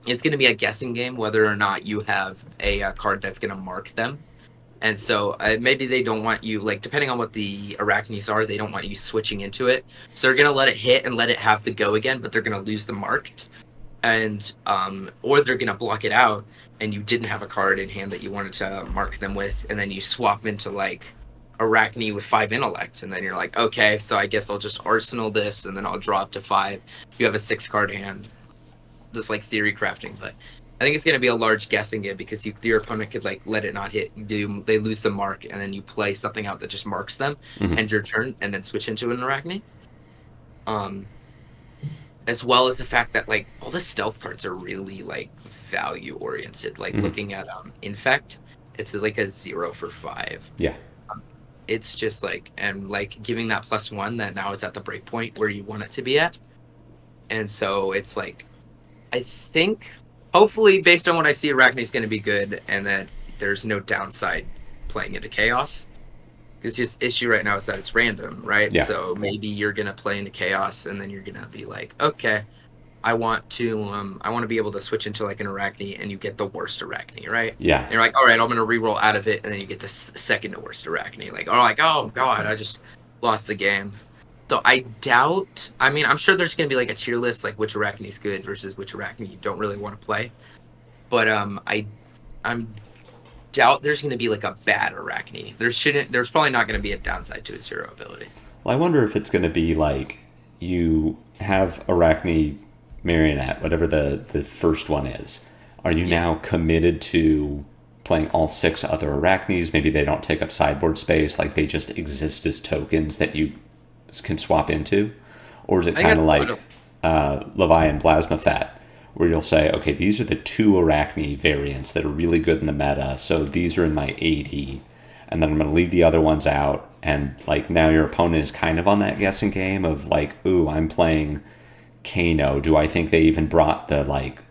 [SPEAKER 2] It's gonna be a guessing game whether or not you have a card that's gonna mark them, And so maybe they don't want you, like, depending on what the Arachnes are, they don't want you switching into it. So they're going to let it hit and let it have the go again, but they're going to lose the marked. And, or they're going to block it out, and you didn't have a card in hand that you wanted to mark them with, and then you swap into, like, Arachne with 5 intellect, and then you're like, okay, so I guess I'll just arsenal this, and then I'll draw up to 5. You have a 6-card hand. Just, like, theory crafting, but I think it's going to be a large guessing game because your opponent could, like, let it not hit. They lose the mark, and then you play something out that just marks them, end your turn, and then switch into an Arachne. As well as the fact that, like, all the stealth cards are really, like, value oriented. Like, looking at Infect, it's like a 0 for 5.
[SPEAKER 1] Yeah.
[SPEAKER 2] It's just like, and like giving that +1 that now it's at the break point where you want it to be at. And so it's like, I think, hopefully, based on what I see, Arachne is going to be good, and that there's no downside playing into Chaos. Because his issue right now is that it's random, right?
[SPEAKER 1] Yeah.
[SPEAKER 2] So maybe you're going to play into Chaos, and then you're going to be like, okay, I want to be able to switch into, like, an Arachne, and you get the worst Arachne, right?
[SPEAKER 1] Yeah.
[SPEAKER 2] And you're like, all right, I'm going to reroll out of it, and then you get the second to worst Arachne. Like, oh, God, I just lost the game. So I doubt, I mean, I'm sure there's going to be, like, a tier list, like, which Arachne is good versus which Arachne you don't really want to play. But I'm doubt there's going to be, like, a bad Arachne. There's probably not going to be a downside to his hero ability.
[SPEAKER 1] Well, I wonder if it's going to be, like, you have Arachne Marionette, whatever the first one is. Are you now committed to playing all 6 other Arachnes? Maybe they don't take up sideboard space, like they just exist as tokens that you can swap into? Or is it kind of like Levi and Plasmafat, where you'll say, okay, these are the 2 Arachne variants that are really good in the meta, so these are in my 80, and then I'm going to leave the other ones out, and, like, now your opponent is kind of on that guessing game of, like, ooh, I'm playing Kano. Do I think they even brought the, like,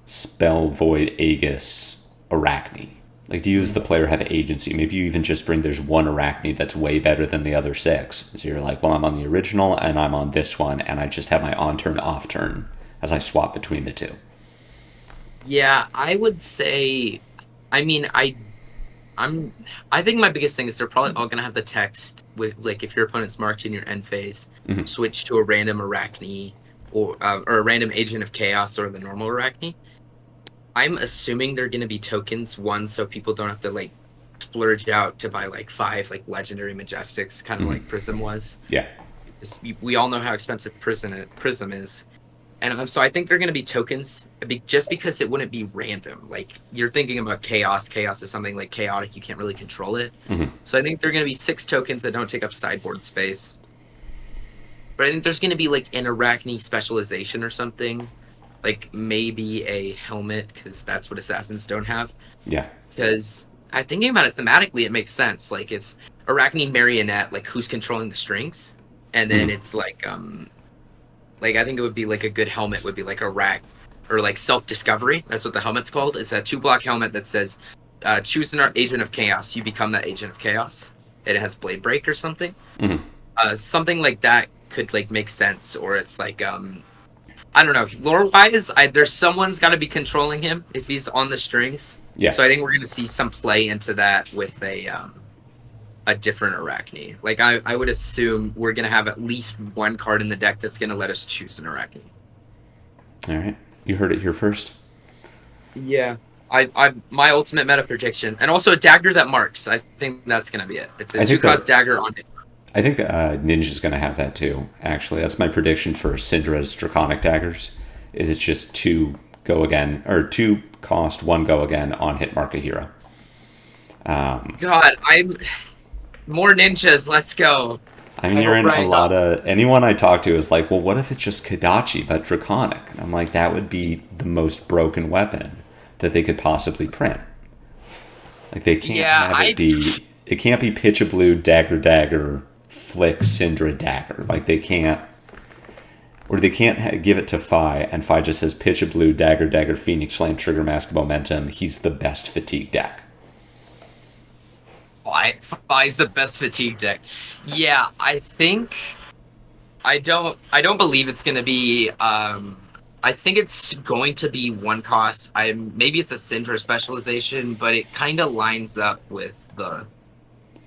[SPEAKER 1] Spell Void Aegis Arachne? Like, does the player have agency? Maybe you even just bring, there's one Arachne that's way better than the other 6. So you're like, well, I'm on the original, and I'm on this one, and I just have my on-turn, off-turn as I swap between the 2.
[SPEAKER 2] Yeah, I would say, I mean, I think my biggest thing is they're probably all going to have the text with, like, if your opponent's marked in your end phase, switch to a random Arachne or a random Agent of Chaos or the normal Arachne. I'm assuming they're going to be tokens, one, so people don't have to, like, splurge out to buy, like, 5, like, legendary Majestics, kind of like Prism was.
[SPEAKER 1] Yeah.
[SPEAKER 2] We all know how expensive Prism is. And so I think they're going to be tokens, just because it wouldn't be random. Like, you're thinking about Chaos. Chaos is something, like, chaotic. You can't really control it. So I think they're going to be 6 tokens that don't take up sideboard space. But I think there's going to be, like, an Arachne specialization or something. Like, maybe a helmet, because that's what Assassins don't have.
[SPEAKER 1] Yeah.
[SPEAKER 2] Because I'm thinking about it thematically, it makes sense. Like, it's Arachne Marionette, like, who's controlling the strings. And then it's, like, I think it would be, like, a good helmet would be, like, or, like, Self-Discovery. That's what the helmet's called. It's a 2-block helmet that says, choose an Agent of Chaos. You become that Agent of Chaos. And it has Blade Break or something. Something like that could, like, make sense. Or it's, like, I don't know. Lore-wise, there's someone's got to be controlling him if he's on the strings.
[SPEAKER 1] Yeah.
[SPEAKER 2] So I think we're going to see some play into that with a different Arachne. Like, I would assume we're going to have at least one card in the deck that's going to let us choose an Arachne.
[SPEAKER 1] All right. You heard it here first. Yeah.
[SPEAKER 2] My ultimate meta prediction. And also a dagger that marks. I think that's going to be it. It's a 2-cost dagger on it.
[SPEAKER 1] I think Ninja's going to have that too, actually. That's my prediction for Syndra's Draconic Daggers. It's just 2 go again, or 2 cost, 1 go again on hit mark a hero.
[SPEAKER 2] God, I'm... More ninjas, let's go.
[SPEAKER 1] I mean, you're in a lot of... Anyone I talk to is like, well, what if it's just Kodachi, but Draconic? And I'm like, that would be the most broken weapon that they could possibly print. Like, they can't have it be... It can't be Pitch a Blue, Dagger, Flick, Syndra, Dagger. Like, they can't... Or they can't give it to Fi, and Fi just says Pitch a Blue, Dagger, Phoenix Flame, Trigger Mask, Momentum. He's the best fatigue deck.
[SPEAKER 2] Fi's the best fatigue deck. Yeah, I think... I don't believe it's going to be... I think it's going to be 1 cost. Maybe it's a Syndra specialization, but it kind of lines up with the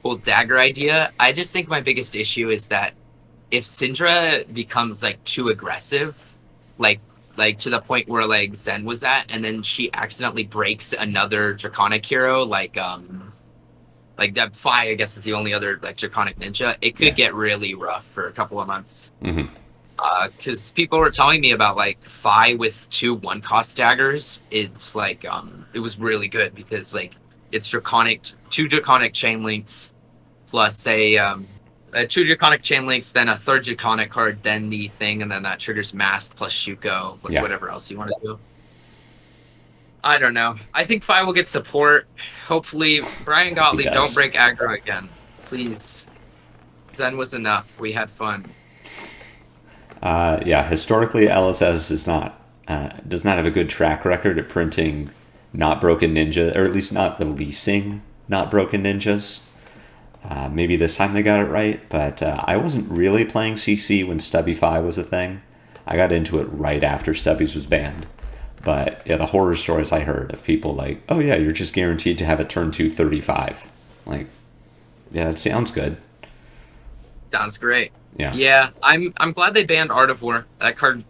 [SPEAKER 2] whole dagger idea. I just think my biggest issue is that if Syndra becomes like too aggressive, like to the point where like Zen was at, and then she accidentally breaks another Draconic hero, like that Fi, I guess, is the only other like Draconic ninja, it could get really rough for a couple of months. Because people were telling me about like Fi with 2 1-cost daggers. It's like it was really good because like it's Draconic, 2 Draconic chain links plus a 2 Draconic chain links, then a 3rd Draconic card, then the thing, and then that triggers Mask plus Shuko plus whatever else you want to do. I don't know. I think Fi will get support. Hopefully, Brian Gottlieb, don't break aggro again. Please. Zen was enough. We had fun.
[SPEAKER 1] Historically, LSS does not have a good track record at printing not broken ninja, or at least not releasing not broken ninjas. Maybe this time they got it right, but I wasn't really playing CC when Stubby Fi was a thing. I got into it right after Stubbies was banned. But yeah, the horror stories I heard of people like, oh yeah, you're just guaranteed to have a turn 2 35. Like, yeah, it sounds good.
[SPEAKER 2] Sounds great.
[SPEAKER 1] Yeah.
[SPEAKER 2] Yeah, I'm glad they banned Art of War. That card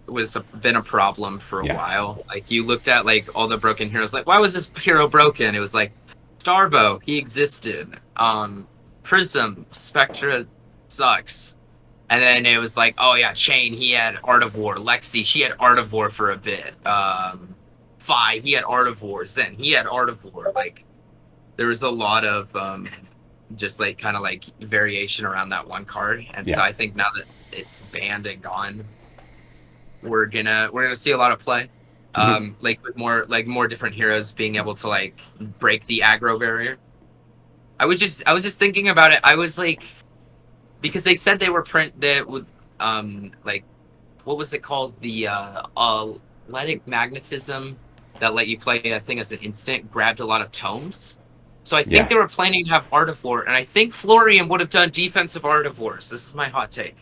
[SPEAKER 2] been a problem for a while. Like you looked at like all the broken heroes, like why was this hero broken? It was like Starvo, he existed. Prism, Spectra sucks. And then it was like, oh yeah, Chain, he had Art of War. Lexi, she had Art of War for a bit. Fi, he had Art of War. Zen, he had Art of War. Like, there was a lot of just like kind of like variation around that one card. And so I think now that it's banned and gone, we're gonna see a lot of play. Like with more different heroes being able to like break the aggro barrier. I was just thinking about it. I was like, because they said they were like, what was it called? The athletic magnetism that let you play a thing as an instant grabbed a lot of tomes. So I think they were planning to have Art of War, and I think Florian would have done defensive Art of Wars. This is my hot take.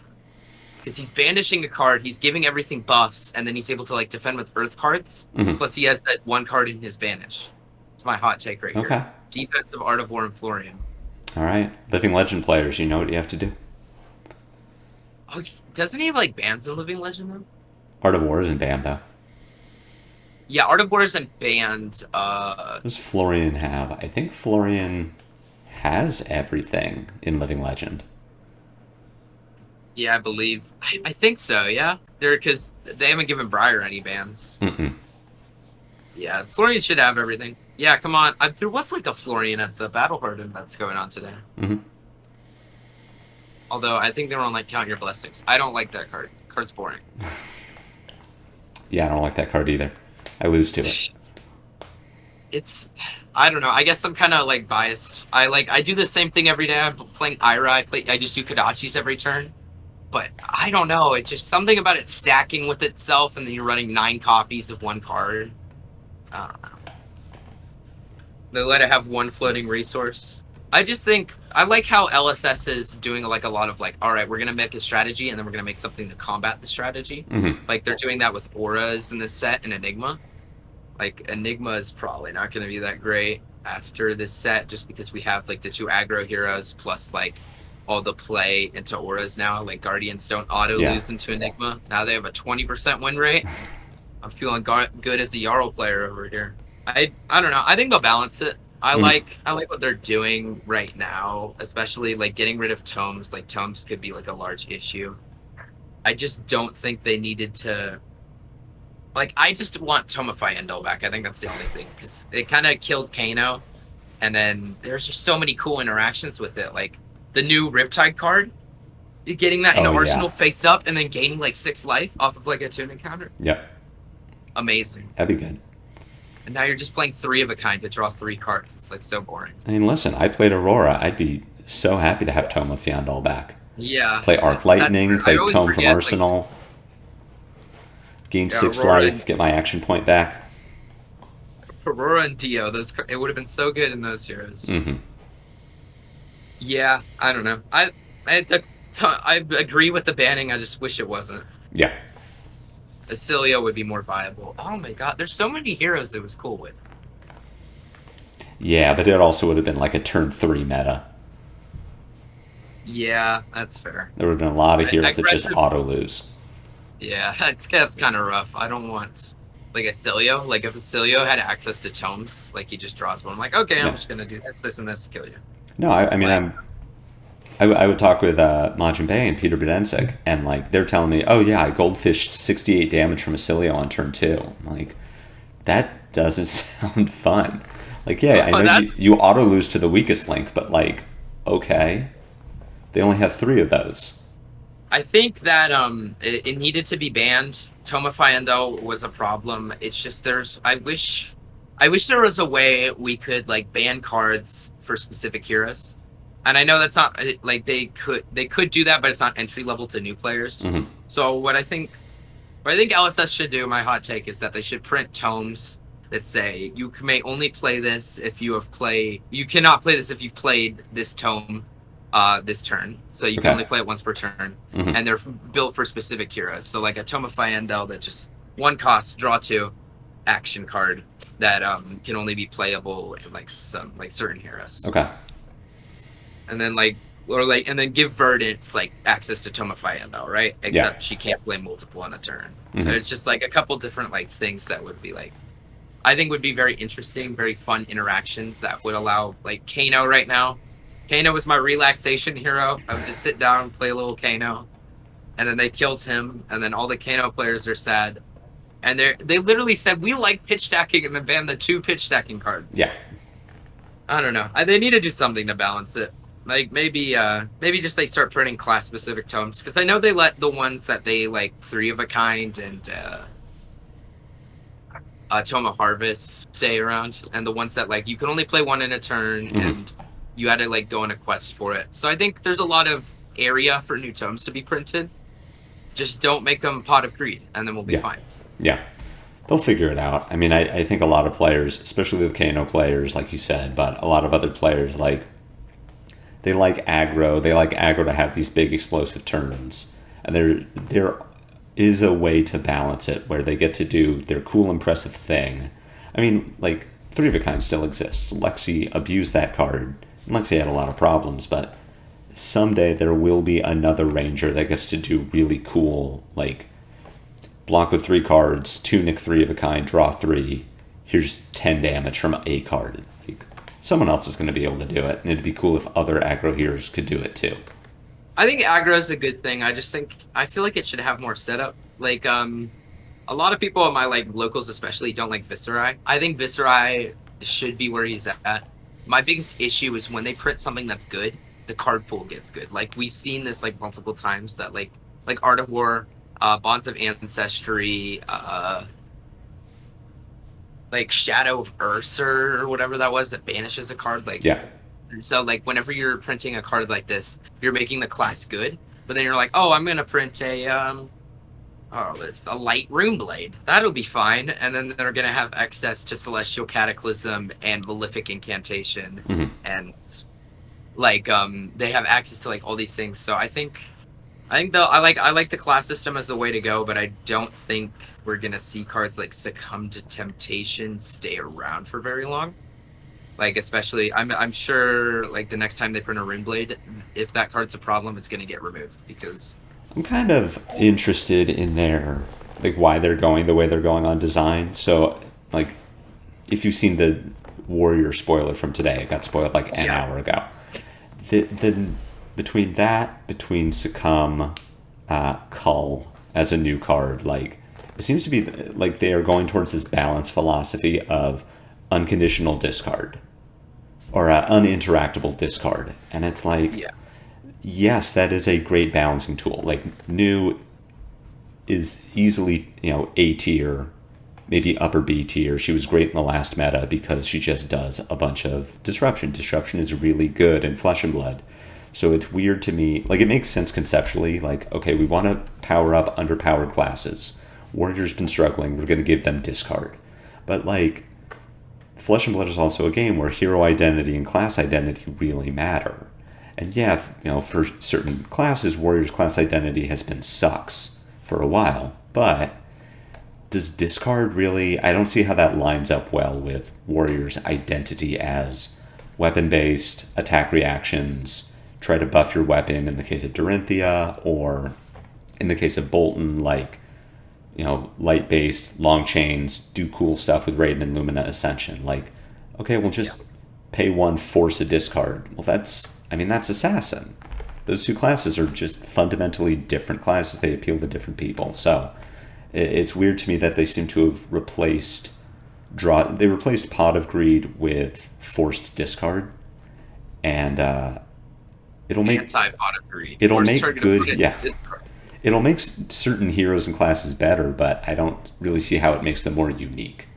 [SPEAKER 2] Because he's banishing a card, he's giving everything buffs, and then he's able to like defend with Earth cards. Plus he has that one card in his banish. It's my hot take right here. Defensive Art of War and Florian.
[SPEAKER 1] All right. Living Legend players, you know what you have to do.
[SPEAKER 2] Oh, doesn't he have like bans in Living Legend though?
[SPEAKER 1] Art of War isn't banned though.
[SPEAKER 2] Yeah, Art of War isn't banned.
[SPEAKER 1] What does Florian have? I think Florian has everything in Living Legend.
[SPEAKER 2] Yeah, I believe. I think so, yeah. Because they haven't given Briar any bans. Yeah, Florian should have everything. Yeah, come on. There was like a Florian at the Battle Harden that's going on today. Although I think they were on like Count Your Blessings. I don't like that card. Card's boring.
[SPEAKER 1] Yeah, I don't like that card either. I lose to it.
[SPEAKER 2] I don't know. I guess I'm kind of like biased. I do the same thing every day. I'm playing Ira. I just do Kodachis every turn. But I don't know. It's just something about it stacking with itself, and then you're running 9 copies of one card. I don't know. They let it have one floating resource. I just think I like how LSS is doing like a lot of like, all right, we're gonna make a strategy, and then we're gonna make something to combat the strategy. Like they're doing that with auras in this set and Enigma. Like Enigma is probably not gonna be that great after this set, just because we have like the 2 aggro heroes plus like all the play into auras now. Like Guardians don't auto lose into Enigma. Now they have a 20% win rate. I'm feeling good as a Jarl player over here. I don't know. I think they'll balance it. I like what they're doing right now, especially like getting rid of tomes. Like tomes could be like a large issue. I just don't think they needed to. Like I just want Tomify Endol back. I think that's the only thing, because it kind of killed Kano, and then there's just so many cool interactions with it. Like the new Riptide card, getting that into Arsenal face up, and then gaining like 6 life off of like a tune encounter.
[SPEAKER 1] Yep.
[SPEAKER 2] Amazing.
[SPEAKER 1] That'd be good.
[SPEAKER 2] And now you're just playing 3 of a kind to draw 3 cards. It's like so boring.
[SPEAKER 1] I mean, listen, I played Aurora. I'd be so happy to have Tome of Fyandal back.
[SPEAKER 2] Yeah.
[SPEAKER 1] Play Arc Lightning, play Tome from Arsenal. Gain 6 life, get my action point back.
[SPEAKER 2] Aurora and Dio, it would have been so good in those heroes. Yeah, I don't know. I agree with the banning. I just wish it wasn't.
[SPEAKER 1] Yeah.
[SPEAKER 2] Acilio would be more viable. Oh my god, there's so many heroes it was cool with.
[SPEAKER 1] Yeah, but it also would have been like a turn 3 meta.
[SPEAKER 2] Yeah, that's fair.
[SPEAKER 1] There would have been a lot of heroes that just
[SPEAKER 2] Aggressive.
[SPEAKER 1] auto lose.
[SPEAKER 2] Yeah, that's kind of rough. I don't want like a Cilio. Like if a Cilio had access to tomes, like he just draws one. I'm like, okay, I'm
[SPEAKER 1] Yeah.
[SPEAKER 2] just gonna do this, and this, kill you.
[SPEAKER 1] No, I mean,
[SPEAKER 2] Like,
[SPEAKER 1] I would talk with Majin Bay and Peter Bedensik, and like they're telling me, oh yeah, I goldfished 68 damage from Acilio on turn 2. I'm like, that doesn't sound fun. Like, yeah, I
[SPEAKER 2] oh,
[SPEAKER 1] know
[SPEAKER 2] that
[SPEAKER 1] you auto lose to the weakest link, but like, okay, they only have 3 of those.
[SPEAKER 2] I think that it needed to be banned. Tomafiendo was a problem. It's just I wish there was a way we could like ban cards for specific heroes. And I know that's not like they could do that, but it's not entry level to new players.
[SPEAKER 1] Hmm.
[SPEAKER 2] So what I think LSS should do, my hot take, is that they should print tomes that say you may only play this if you cannot play this if you've played this tome this turn. So you can
[SPEAKER 1] Okay.
[SPEAKER 2] only play it once per turn.
[SPEAKER 1] Hmm.
[SPEAKER 2] And they're built for specific heroes. So like a Tome of Fyendel that just one cost, draw 2, action card that can only be playable in like some like certain heroes.
[SPEAKER 1] Okay.
[SPEAKER 2] And then and then give Verdance like access to Tome of Fyendel, right?
[SPEAKER 1] Yeah.
[SPEAKER 2] Except she can't play multiple on a turn.
[SPEAKER 1] Hmm.
[SPEAKER 2] It's just like a couple different like things that would be like I think would be very interesting, very fun interactions that would allow like Kano right now. Kano was my relaxation hero. I would just sit down and play a little Kano. And then they killed him, and then all the Kano players are sad. And they literally said, we like pitch stacking, and then banned the 2 pitch stacking cards.
[SPEAKER 1] Yeah.
[SPEAKER 2] I don't know. They need to do something to balance it. Like maybe just like start printing class specific tomes. Because I know they let the ones that they like 3 of a kind and Tome of Harvest stay around, and the ones that like you can only play one in a turn, and you had to like go on a quest for it. So I think there's a lot of area for new tomes to be printed. Just don't make them Pot of Greed, and then we'll be fine.
[SPEAKER 1] Yeah. They'll figure it out. I mean, I think a lot of players, especially the Kano players, like you said, but a lot of other players, like, they like aggro. They like aggro to have these big explosive turns. And there is a way to balance it where they get to do their cool, impressive thing. I mean, like, 3 of a kind still exists. Lexi abused that card. And Lexi had a lot of problems, but someday there will be another ranger that gets to do really cool, like, block with 3 cards, 2 nick 3 of a kind, draw 3. Here's 10 damage from a card. Like, someone else is going to be able to do it, and it'd be cool if other aggro heroes could do it too.
[SPEAKER 2] I think aggro is a good thing. I feel like it should have more setup. Like a lot of people in my like locals especially don't like Viserai. I think Viserai should be where he's at. My biggest issue is when they print something that's good, the card pool gets good. Like we've seen this like multiple times that like Art of War, Bonds of Ancestry, like Shadow of Ursa or whatever that was that banishes a card. Like
[SPEAKER 1] Yeah.
[SPEAKER 2] so like whenever you're printing a card like this, you're making the class good, but then you're like, oh, I'm gonna print it's a light rune blade. That'll be fine. And then they're gonna have access to Celestial Cataclysm and Malefic Incantation, and like they have access to like all these things. So I think though I like the class system as the way to go, but I don't think we're gonna see cards like Succumb to Temptation stay around for very long. Like especially, I'm sure like the next time they print a Rune Blade, if that card's a problem, it's gonna get removed because
[SPEAKER 1] I'm kind of interested in their, like, why they're going the way they're going on design. So, like, if you've seen the Warrior spoiler from today, it got spoiled like an hour ago. Between Succumb, Cull as a new card, like, it seems to be like they are going towards this balance philosophy of unconditional discard or uninteractable discard, and it's like, yes, that is a great balancing tool. Like, new is easily, A tier, maybe upper B tier. She was great in the last meta because she just does a bunch of disruption. Disruption is really good in Flesh and Blood. So it's weird to me. Like, it makes sense conceptually. Like, okay, we want to power up underpowered classes. Warrior's been struggling. We're going to give them discard. But, like, Flesh and Blood is also a game where hero identity and class identity really matter. And yeah, for certain classes, Warrior's class identity has been sucks for a while. But does discard really? I don't see how that lines up well with Warrior's identity as weapon based attack reactions. Try to buff your weapon in the case of Dorinthia, or in the case of Bolton, like, light based, long chains, do cool stuff with Raiden and Lumina Ascension. Like, okay, we'll just pay one, force a discard. Well, that's Assassin. Those two classes are just fundamentally different classes. They appeal to different people. So it's weird to me that they seem to have replaced They replaced Pot of Greed with forced discard, and it'll make
[SPEAKER 2] Anti-pot of greed.
[SPEAKER 1] it'll
[SPEAKER 2] Force
[SPEAKER 1] make
[SPEAKER 2] target
[SPEAKER 1] good.
[SPEAKER 2] opponent
[SPEAKER 1] Yeah,
[SPEAKER 2] discard.
[SPEAKER 1] it'll make certain heroes and classes better, but I don't really see how it makes them more unique.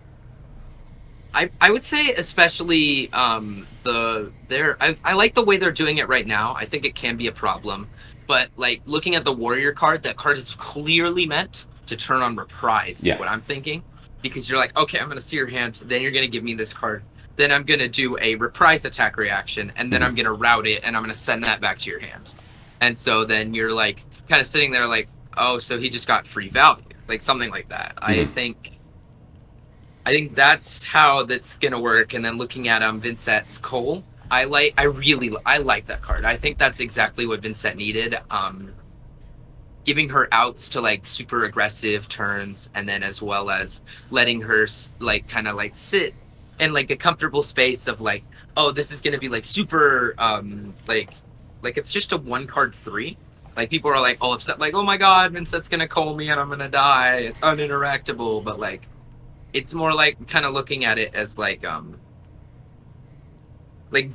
[SPEAKER 2] I would say especially I like the way they're doing it right now. I think it can be a problem, but like looking at the warrior card, that card is clearly meant to turn on reprise. Is
[SPEAKER 1] Yeah.
[SPEAKER 2] what I'm thinking, because you're like, okay, I'm gonna see your hand, then you're gonna give me this card, then I'm gonna do a reprise attack reaction, and then I'm gonna route it, and I'm gonna send that back to your hand, and so then you're like kind of sitting there like, oh, so he just got free value, like something like that. I think that's how that's gonna work. And then looking at Vincett's Cole, I like that card. I think that's exactly what Vincett needed. Giving her outs to like super aggressive turns, and then as well as letting her like kind of like sit in like a comfortable space of like, oh, this is gonna be like super like it's just a 1 card 3. Like people are like all upset, like, oh my god, Vincett's gonna Cole me and I'm gonna die. It's uninteractable, but like, it's more like kind of looking at it as like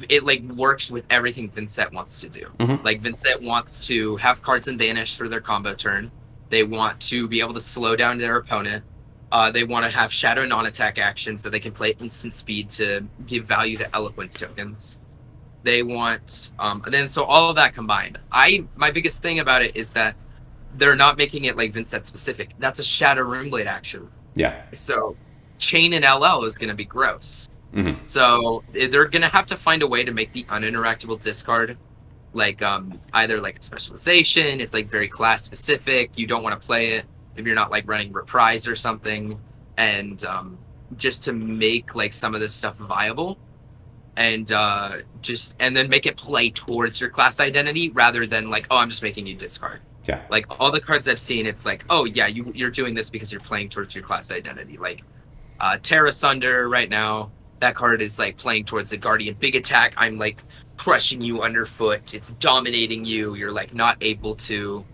[SPEAKER 2] it like works with everything Vincett wants to do.
[SPEAKER 1] Mm-hmm.
[SPEAKER 2] Like Vincett wants to have cards in banish for their combo turn. They want to be able to slow down their opponent. They want to have shadow non-attack actions that they can play at instant speed to give value to eloquence tokens. They want and then so all of that combined. My biggest thing about it is that they're not making it like Vincett specific. That's a shadow runeblade action.
[SPEAKER 1] Yeah.
[SPEAKER 2] So chain and LL is going to be gross.
[SPEAKER 1] Mm-hmm.
[SPEAKER 2] So they're going to have to find a way to make the uninteractable discard like either like a specialization. It's like very class specific. You don't want to play it if you're not like running reprise or something, and just to make like some of this stuff viable, and then make it play towards your class identity rather than like, oh, I'm just making you discard.
[SPEAKER 1] Yeah.
[SPEAKER 2] Like all the cards I've seen, it's like, oh yeah, you're doing this because you're playing towards your class identity. Like Terra Sunder right now, that card is like playing towards the Guardian big attack. I'm like crushing you underfoot. It's dominating you. You're like not able to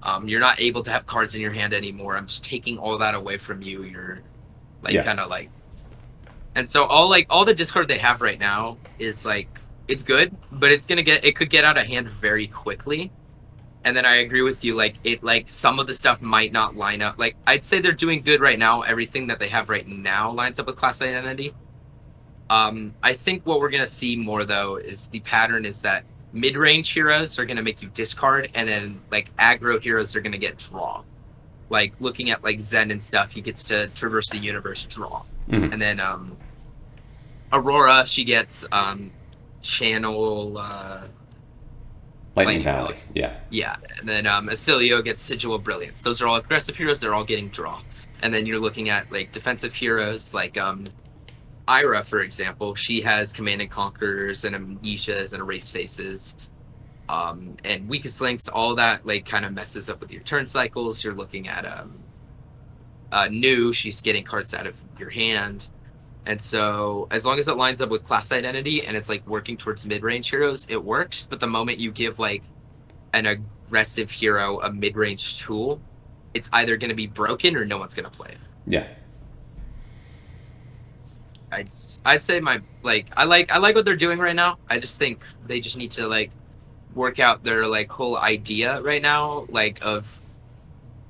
[SPEAKER 2] have cards in your hand anymore. I'm just taking all that away from you. You're like kind of like, and so all the discard they have right now is like, it's good, but it could get out of hand very quickly. And then I agree with you, like some of the stuff might not line up. Like I'd say they're doing good right now. Everything that they have right now lines up with class identity. I think what we're gonna see more though is the pattern is that mid-range heroes are gonna make you discard, and then like aggro heroes are gonna get draw. Like looking at like Zen and stuff, he gets to traverse the universe, draw.
[SPEAKER 1] Mm-hmm.
[SPEAKER 2] And then Aurora, she gets channel
[SPEAKER 1] Lightning Valley. Yeah.
[SPEAKER 2] Yeah, and then Acilio gets Sigil of Brilliance. Those are all aggressive heroes. They're all getting draw. And then you're looking at like defensive heroes like Ira, for example. She has Command and Conquerors and Amnesias and Erase Faces. And Weakest Links, all that like kind of messes up with your turn cycles. You're looking at New, she's getting cards out of your hand. And so as long as it lines up with class identity and it's like working towards mid-range heroes, it works. But the moment you give like an aggressive hero a mid-range tool, it's either going to be broken or no one's going to play it.
[SPEAKER 1] Yeah.
[SPEAKER 2] I'd say I like what they're doing right now. I just think they just need to like work out their like whole idea right now, like of,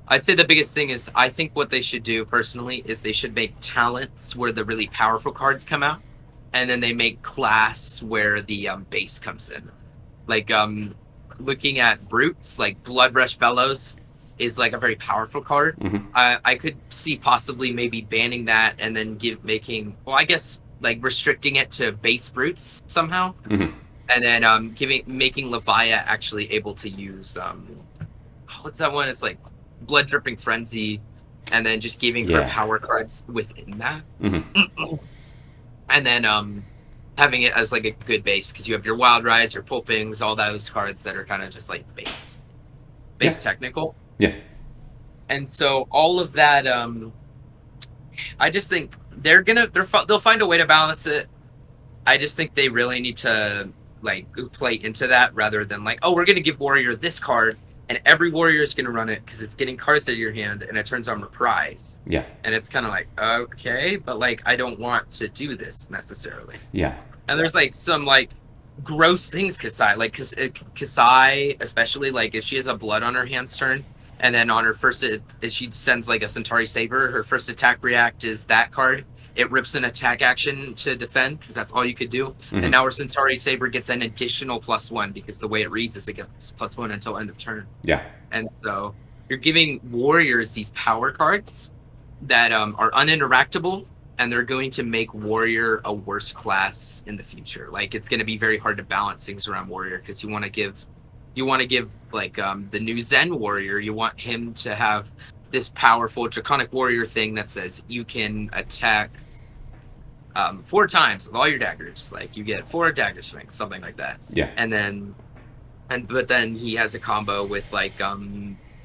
[SPEAKER 2] I'd say the biggest thing is I think what they should do personally is they should make talents where the really powerful cards come out, and then they make class where the base comes in. Like looking at brutes, like Blood Rush Bellows is like a very powerful card.
[SPEAKER 1] Mm-hmm.
[SPEAKER 2] I could see possibly maybe banning that and then restricting it to base brutes somehow,
[SPEAKER 1] Mm-hmm.
[SPEAKER 2] and then making Leviah actually able to use what's that one? It's like Blood Dripping Frenzy and then just giving her power cards within that.
[SPEAKER 1] Mm-hmm.
[SPEAKER 2] And then having it as like a good base, because you have your Wild Rides, your Pulpings, all those cards that are kind of just like base technical.
[SPEAKER 1] Yeah.
[SPEAKER 2] And so all of that, I just think they'll find a way to balance it. I just think they really need to like play into that rather than like, oh, we're gonna give Warrior this card and every Warrior is gonna run it because it's getting cards out of your hand and it turns on reprise.
[SPEAKER 1] Yeah. And
[SPEAKER 2] it's kind of like, okay, but like I don't want to do this necessarily.
[SPEAKER 1] Yeah.
[SPEAKER 2] And there's like some like gross things Kasai, especially like if she has a blood on her hands turn. And then on her first, she sends like a Centauri Saber. Her first attack react is that card. It rips an attack action to defend because that's all you could do. Mm-hmm. And now her Centauri Saber gets an additional +1 because the way it reads is it gets +1 until end of turn.
[SPEAKER 1] Yeah.
[SPEAKER 2] And so you're giving Warriors these power cards that are uninteractable, and they're going to make Warrior a worse class in the future. Like it's going to be very hard to balance things around Warrior because you want to give like the new Zen Warrior, you want him to have this powerful Draconic Warrior thing that says you can attack 4 times with all your daggers. Like you get 4 dagger swings, something like that.
[SPEAKER 1] Yeah.
[SPEAKER 2] But then he has a combo with like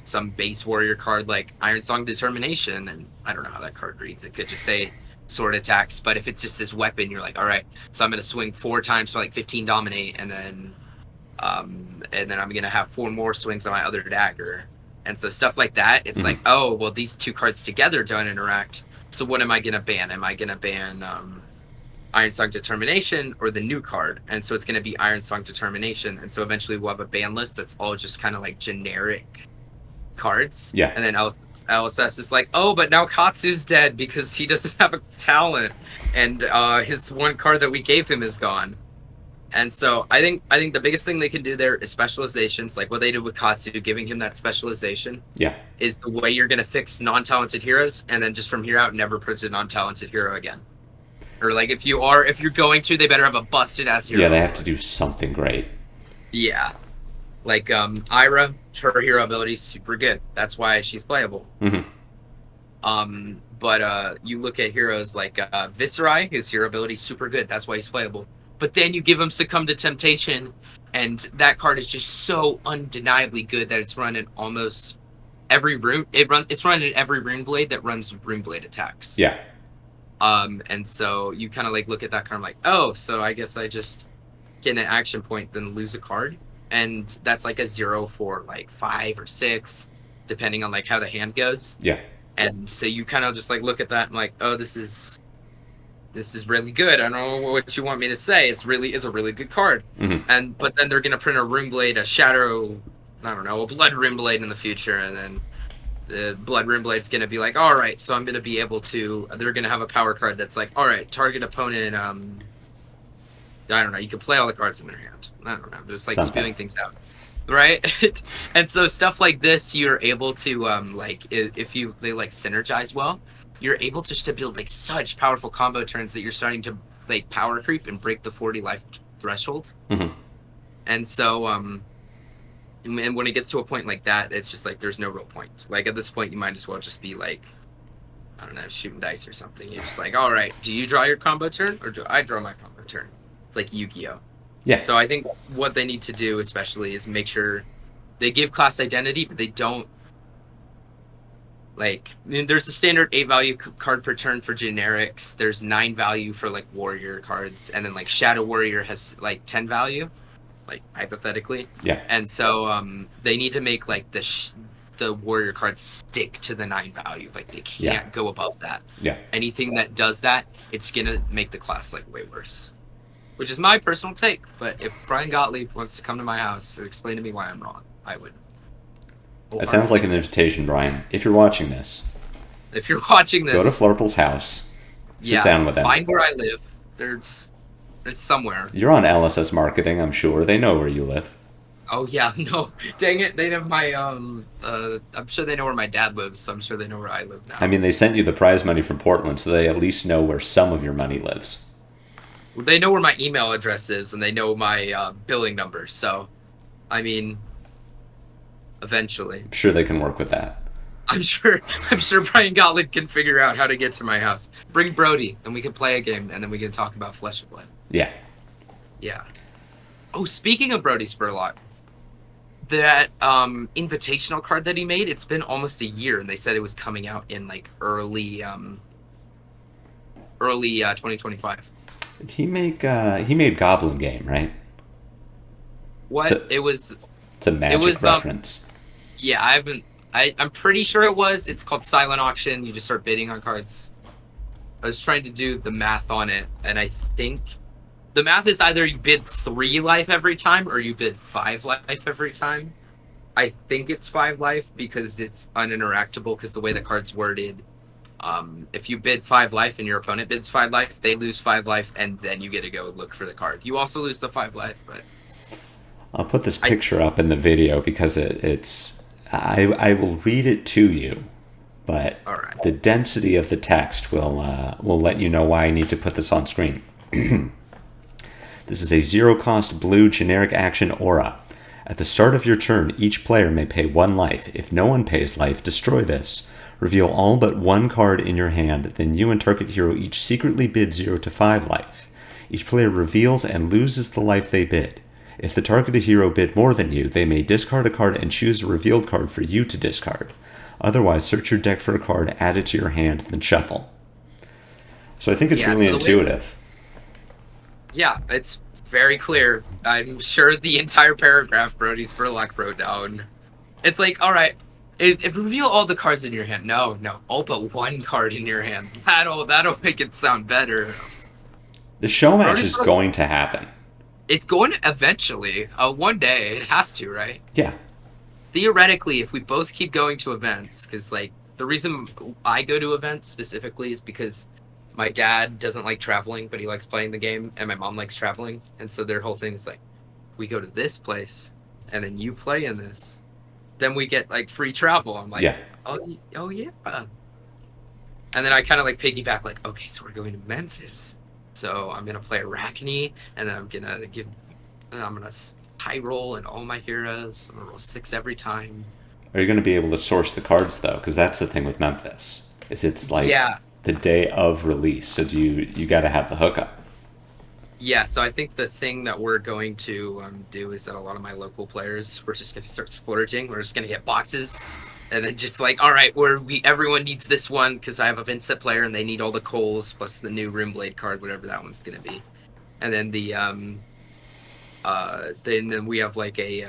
[SPEAKER 2] some base warrior card like Iron Song Determination, and I don't know how that card reads. It could just say sword attacks, but if it's just this weapon, you're like, all right, so I'm gonna swing 4 times for like 15 dominate, and then I'm gonna have 4 more swings on my other dagger. And so stuff like that, it's like, oh, well, these 2 cards together don't interact. So what am I gonna ban? Am I gonna ban Iron Song Determination or the new card? And so it's gonna be Iron Song Determination. And so eventually we'll have a ban list that's all just kind of like generic cards.
[SPEAKER 1] Yeah.
[SPEAKER 2] And then LSS is like, oh, but now Katsu's dead because he doesn't have a talent, and his 1 card that we gave him is gone. And so I think the biggest thing they can do there is specializations, like what they did with Katsu, giving him that specialization.
[SPEAKER 1] Yeah.
[SPEAKER 2] Is the way you're going to fix non-talented heroes, and then just from here out, never put a non-talented hero again. Or like if you're going to, they better have a busted ass hero.
[SPEAKER 1] Yeah, they have to do something great.
[SPEAKER 2] Yeah. Like Ira, her hero ability is super good. That's why she's playable.
[SPEAKER 1] Mm-hmm.
[SPEAKER 2] But you look at heroes like Viserai, his hero ability is super good. That's why he's playable. But then you give him Succumb to Temptation, and that card is just so undeniably good that it's run in almost every rune. It's run in every Rune Blade that runs Rune Blade attacks.
[SPEAKER 1] Yeah.
[SPEAKER 2] And so you kind of like look at that card like, oh, so I guess I just get an action point, then lose a card, and that's like a 0 for like 5 or 6, depending on like how the hand goes.
[SPEAKER 1] Yeah.
[SPEAKER 2] And so you kind of just like look at that and like, oh, this is really good. I don't know what you want me to say. It's a really good card.
[SPEAKER 1] Mm-hmm.
[SPEAKER 2] But then they're gonna print a Rune Blade, a Blood Rune Blade in the future, and then the Blood Rune Blade's gonna be like, all right, so I'm gonna be able to. They're gonna have a power card that's like, all right, target opponent. I don't know. You can play all the cards in their hand. I don't know. Just like spewing things out, right? And so stuff like this, you're able to like if they like synergize well. You're able to build like such powerful combo turns that you're starting to like power creep and break the 40 life threshold.
[SPEAKER 1] Mm-hmm.
[SPEAKER 2] And so, and when it gets to a point like that, it's just like there's no real point. Like at this point, you might as well just be like, I don't know, shooting dice or something. You're just like, all right, do you draw your combo turn or do I draw my combo turn? It's like Yu-Gi-Oh.
[SPEAKER 1] Yeah.
[SPEAKER 2] So I think what they need to do, especially, is make sure they give class identity, but they don't. Like, I mean, there's a standard 8 value card per turn for generics. There's 9 value for like warrior cards, and then like Shadow Warrior has like 10 value, like hypothetically.
[SPEAKER 1] Yeah.
[SPEAKER 2] And so they need to make like the warrior cards stick to the 9 value. Like they can't go above that.
[SPEAKER 1] Yeah.
[SPEAKER 2] Anything that does that, it's gonna make the class like way worse. Which is my personal take. But if Brian Gottlieb wants to come to my house and explain to me why I'm wrong, I would.
[SPEAKER 1] That sounds like an invitation, Brian. If you're watching this,
[SPEAKER 2] go to
[SPEAKER 1] Flurple's house. Sit down with him.
[SPEAKER 2] Find where I live. It's somewhere.
[SPEAKER 1] You're on LSS marketing, I'm sure. They know where you live.
[SPEAKER 2] Oh yeah, no, dang it! They have my I'm sure they know where my dad lives, so I'm sure they know where I live now.
[SPEAKER 1] I mean, they sent you the prize money from Portland, so they at least know where some of your money lives.
[SPEAKER 2] Well, they know where my email address is, and they know my billing number. So, I mean. Eventually.
[SPEAKER 1] I'm sure they can work with that.
[SPEAKER 2] I'm sure Brian Gottlieb can figure out how to get to my house. Bring Brodie, and we can play a game, and then we can talk about Flesh and Blood.
[SPEAKER 1] Yeah.
[SPEAKER 2] Yeah. Oh, speaking of Brodie Spurlock, that invitational card that he made, it's been almost a year, and they said it was coming out in like early 2025.
[SPEAKER 1] He made Goblin Game, right?
[SPEAKER 2] What?
[SPEAKER 1] It's a Magic reference.
[SPEAKER 2] Yeah, I'm pretty sure it was. It's called Silent Auction. You just start bidding on cards. I was trying to do the math on it, and I think the math is either you bid 3 life every time or you bid 5 life every time. I think it's 5 life because it's uninteractable, because the way the card's worded, if you bid 5 life and your opponent bids 5 life, they lose 5 life, and then you get to go look for the card. You also lose the 5 life, but
[SPEAKER 1] I'll put this picture up in the video because it's I will read it to you, but the density of the text will let you know why I need to put this on screen. This is a 0-cost blue generic action aura. At the start of your turn, each player may pay 1 life. If no one pays life, destroy this. Reveal all but 1 card in your hand, then you and target hero each secretly bid 0 to 5 life. Each player reveals and loses the life they bid. If the targeted hero bid more than you, they may discard a card and choose a revealed card for you to discard. Otherwise, search your deck for a card, add it to your hand, then shuffle. So I think it's really intuitive.
[SPEAKER 2] Yeah, it's very clear. I'm sure the entire paragraph Brodie Spurlock wrote down. It's like, all right, reveal all the cards in your hand. No, all but 1 card in your hand. That'll make it sound better.
[SPEAKER 1] The Showmatch is going to happen.
[SPEAKER 2] It's going to eventually. One day, it has to, right?
[SPEAKER 1] Yeah.
[SPEAKER 2] Theoretically, if we both keep going to events, because like the reason I go to events specifically is because my dad doesn't like traveling, but he likes playing the game, and my mom likes traveling, and so their whole thing is like, we go to this place, and then you play in this, then we get like free travel. I'm like,
[SPEAKER 1] yeah.
[SPEAKER 2] Oh yeah. And then I kind of like piggyback, like, okay, so we're going to Memphis, so I'm gonna play Arachne, and then I'm gonna high roll and all my heroes. I'm gonna roll 6 every time.
[SPEAKER 1] Are you gonna be able to source the cards though? Because that's the thing with Memphis. It's like the day of release, so you got to have the hookup.
[SPEAKER 2] Yeah, so I think the thing that we're going to do is that a lot of my local players, we're just going to start splurging. We're just going to get boxes, and then just like, all right, everyone needs this one because I have a Vincent player and they need all the coals plus the new Rimblade card, whatever that one's going to be. And then then we have like a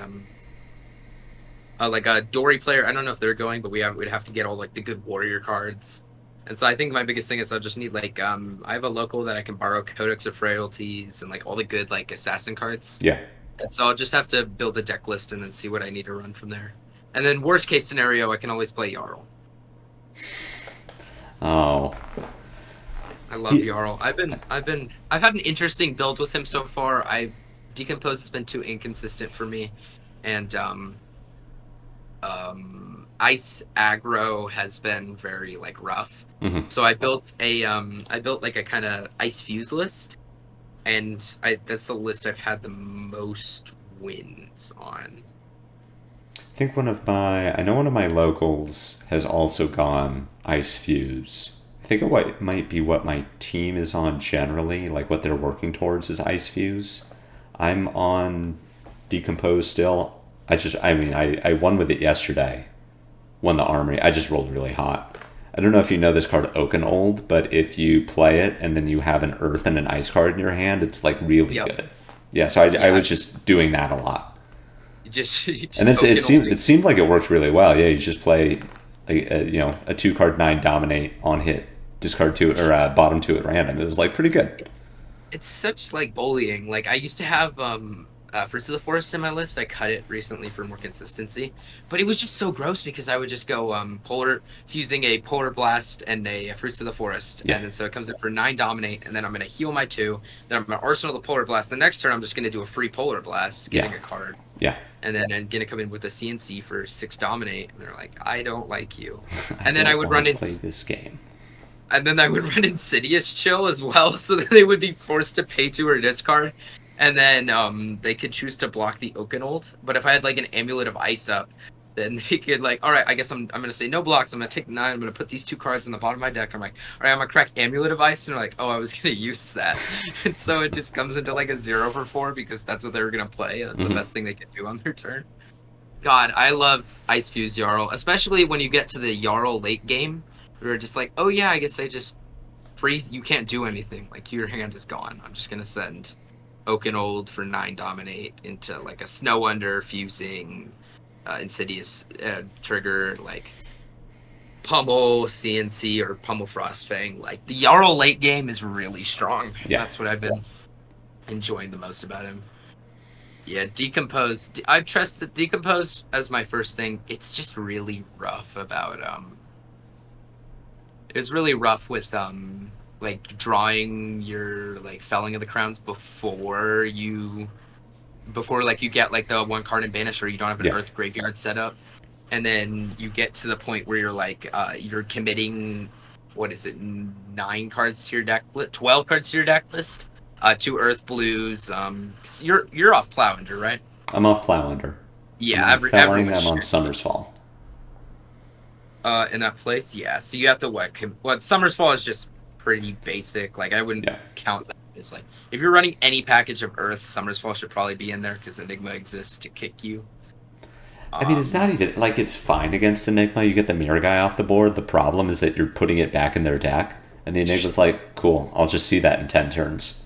[SPEAKER 2] Dory player. I don't know if they're going, but we'd have to get all like the good warrior cards. And so I think my biggest thing is I just need like I have a local that I can borrow Codex of Frailties and like all the good like assassin cards.
[SPEAKER 1] Yeah.
[SPEAKER 2] And so I'll just have to build a deck list and then see what I need to run from there. And then worst case scenario, I can always play Jarl.
[SPEAKER 1] Oh.
[SPEAKER 2] I love Jarl. I've had an interesting build with him so far. Decompose has been too inconsistent for me, and Ice Aggro has been very like rough.
[SPEAKER 1] Mm-hmm.
[SPEAKER 2] So I built like a kind of Ice Fuse list, and that's the list I've had the most wins on.
[SPEAKER 1] I think one of my locals has also gone Ice Fuse. I think it might be what my team is on generally, like what they're working towards is Ice Fuse. I'm on Decompose still. I won with it yesterday. Won the Armory. I just rolled really hot. I don't know if you know this card Old, but if you play it and then you have an Earth and an Ice card in your hand, it's like really good. Yeah, so I was just doing that a lot.
[SPEAKER 2] You just
[SPEAKER 1] and it seemed like it worked really well. Yeah, you just play a 2-card 9 dominate on hit, discard 2 or bottom 2 at random. It was like pretty good.
[SPEAKER 2] It's such like bullying. Like I used to have Fruits of the Forest in my list. I cut it recently for more consistency, but it was just so gross because I would just go fusing a Polar Blast and a Fruits of the Forest, and then so it comes in for 9 dominate, and then I'm gonna heal my 2. Then I'm gonna arsenal the Polar Blast. The next turn I'm just gonna do a free Polar Blast, getting a card.
[SPEAKER 1] Yeah.
[SPEAKER 2] And then I'm gonna come in with a CNC for 6 dominate, and they're like, I don't like you. And then I would run in
[SPEAKER 1] play this game.
[SPEAKER 2] And then I would run Insidious Chill as well, so that they would be forced to pay 2 or discard. And then they could choose to block the Oakenold. But if I had like an Amulet of Ice up, then they could like, all right, I guess I'm gonna say no blocks. I'm gonna take 9. I'm gonna put these 2 cards on the bottom of my deck. I'm like, all right, I'm gonna crack Amulet of Ice, and they're like, oh, I was gonna use that, and so it just comes into like a 0 for 4 because that's what they were gonna play. That's the best thing they could do on their turn. God, I love Ice Fuse Jarl, especially when you get to the Jarl late game. You're just like, oh yeah, I guess I just freeze. You can't do anything. Like your hand is gone. I'm just gonna send Oaken Old for 9 dominate into like a Snow Under fusing Insidious trigger, like Pummel CNC or Pummel Frostfang. Like the Jarl late game is really strong.
[SPEAKER 1] Yeah.
[SPEAKER 2] That's what I've been enjoying the most about him. Yeah, Decompose. I've trusted Decompose as my first thing. It's just really rough about it was really rough with like drawing your like Felling of the Crowns before like you get like the 1 card in Banish or you don't have an Earth graveyard set up, and then you get to the point where you're like you're committing, what is it, 9 cards to your deck, 12 cards to your deck list, 2 Earth blues. You're off Plowender, right?
[SPEAKER 1] I'm off Plowender.
[SPEAKER 2] Yeah,
[SPEAKER 1] I'm on Summer's Fall.
[SPEAKER 2] In that place, yeah. So you have to what Summer's Fall is just pretty basic. Like I wouldn't count that as like, if you're running any package of Earth, Summer's Fall should probably be in there because Enigma exists to kick you.
[SPEAKER 1] I mean, it's not even like it's fine against Enigma. You get the Mirror Guy off the board. The problem is that you're putting it back in their deck, and the Enigma's like, cool, I'll just see that in 10 turns.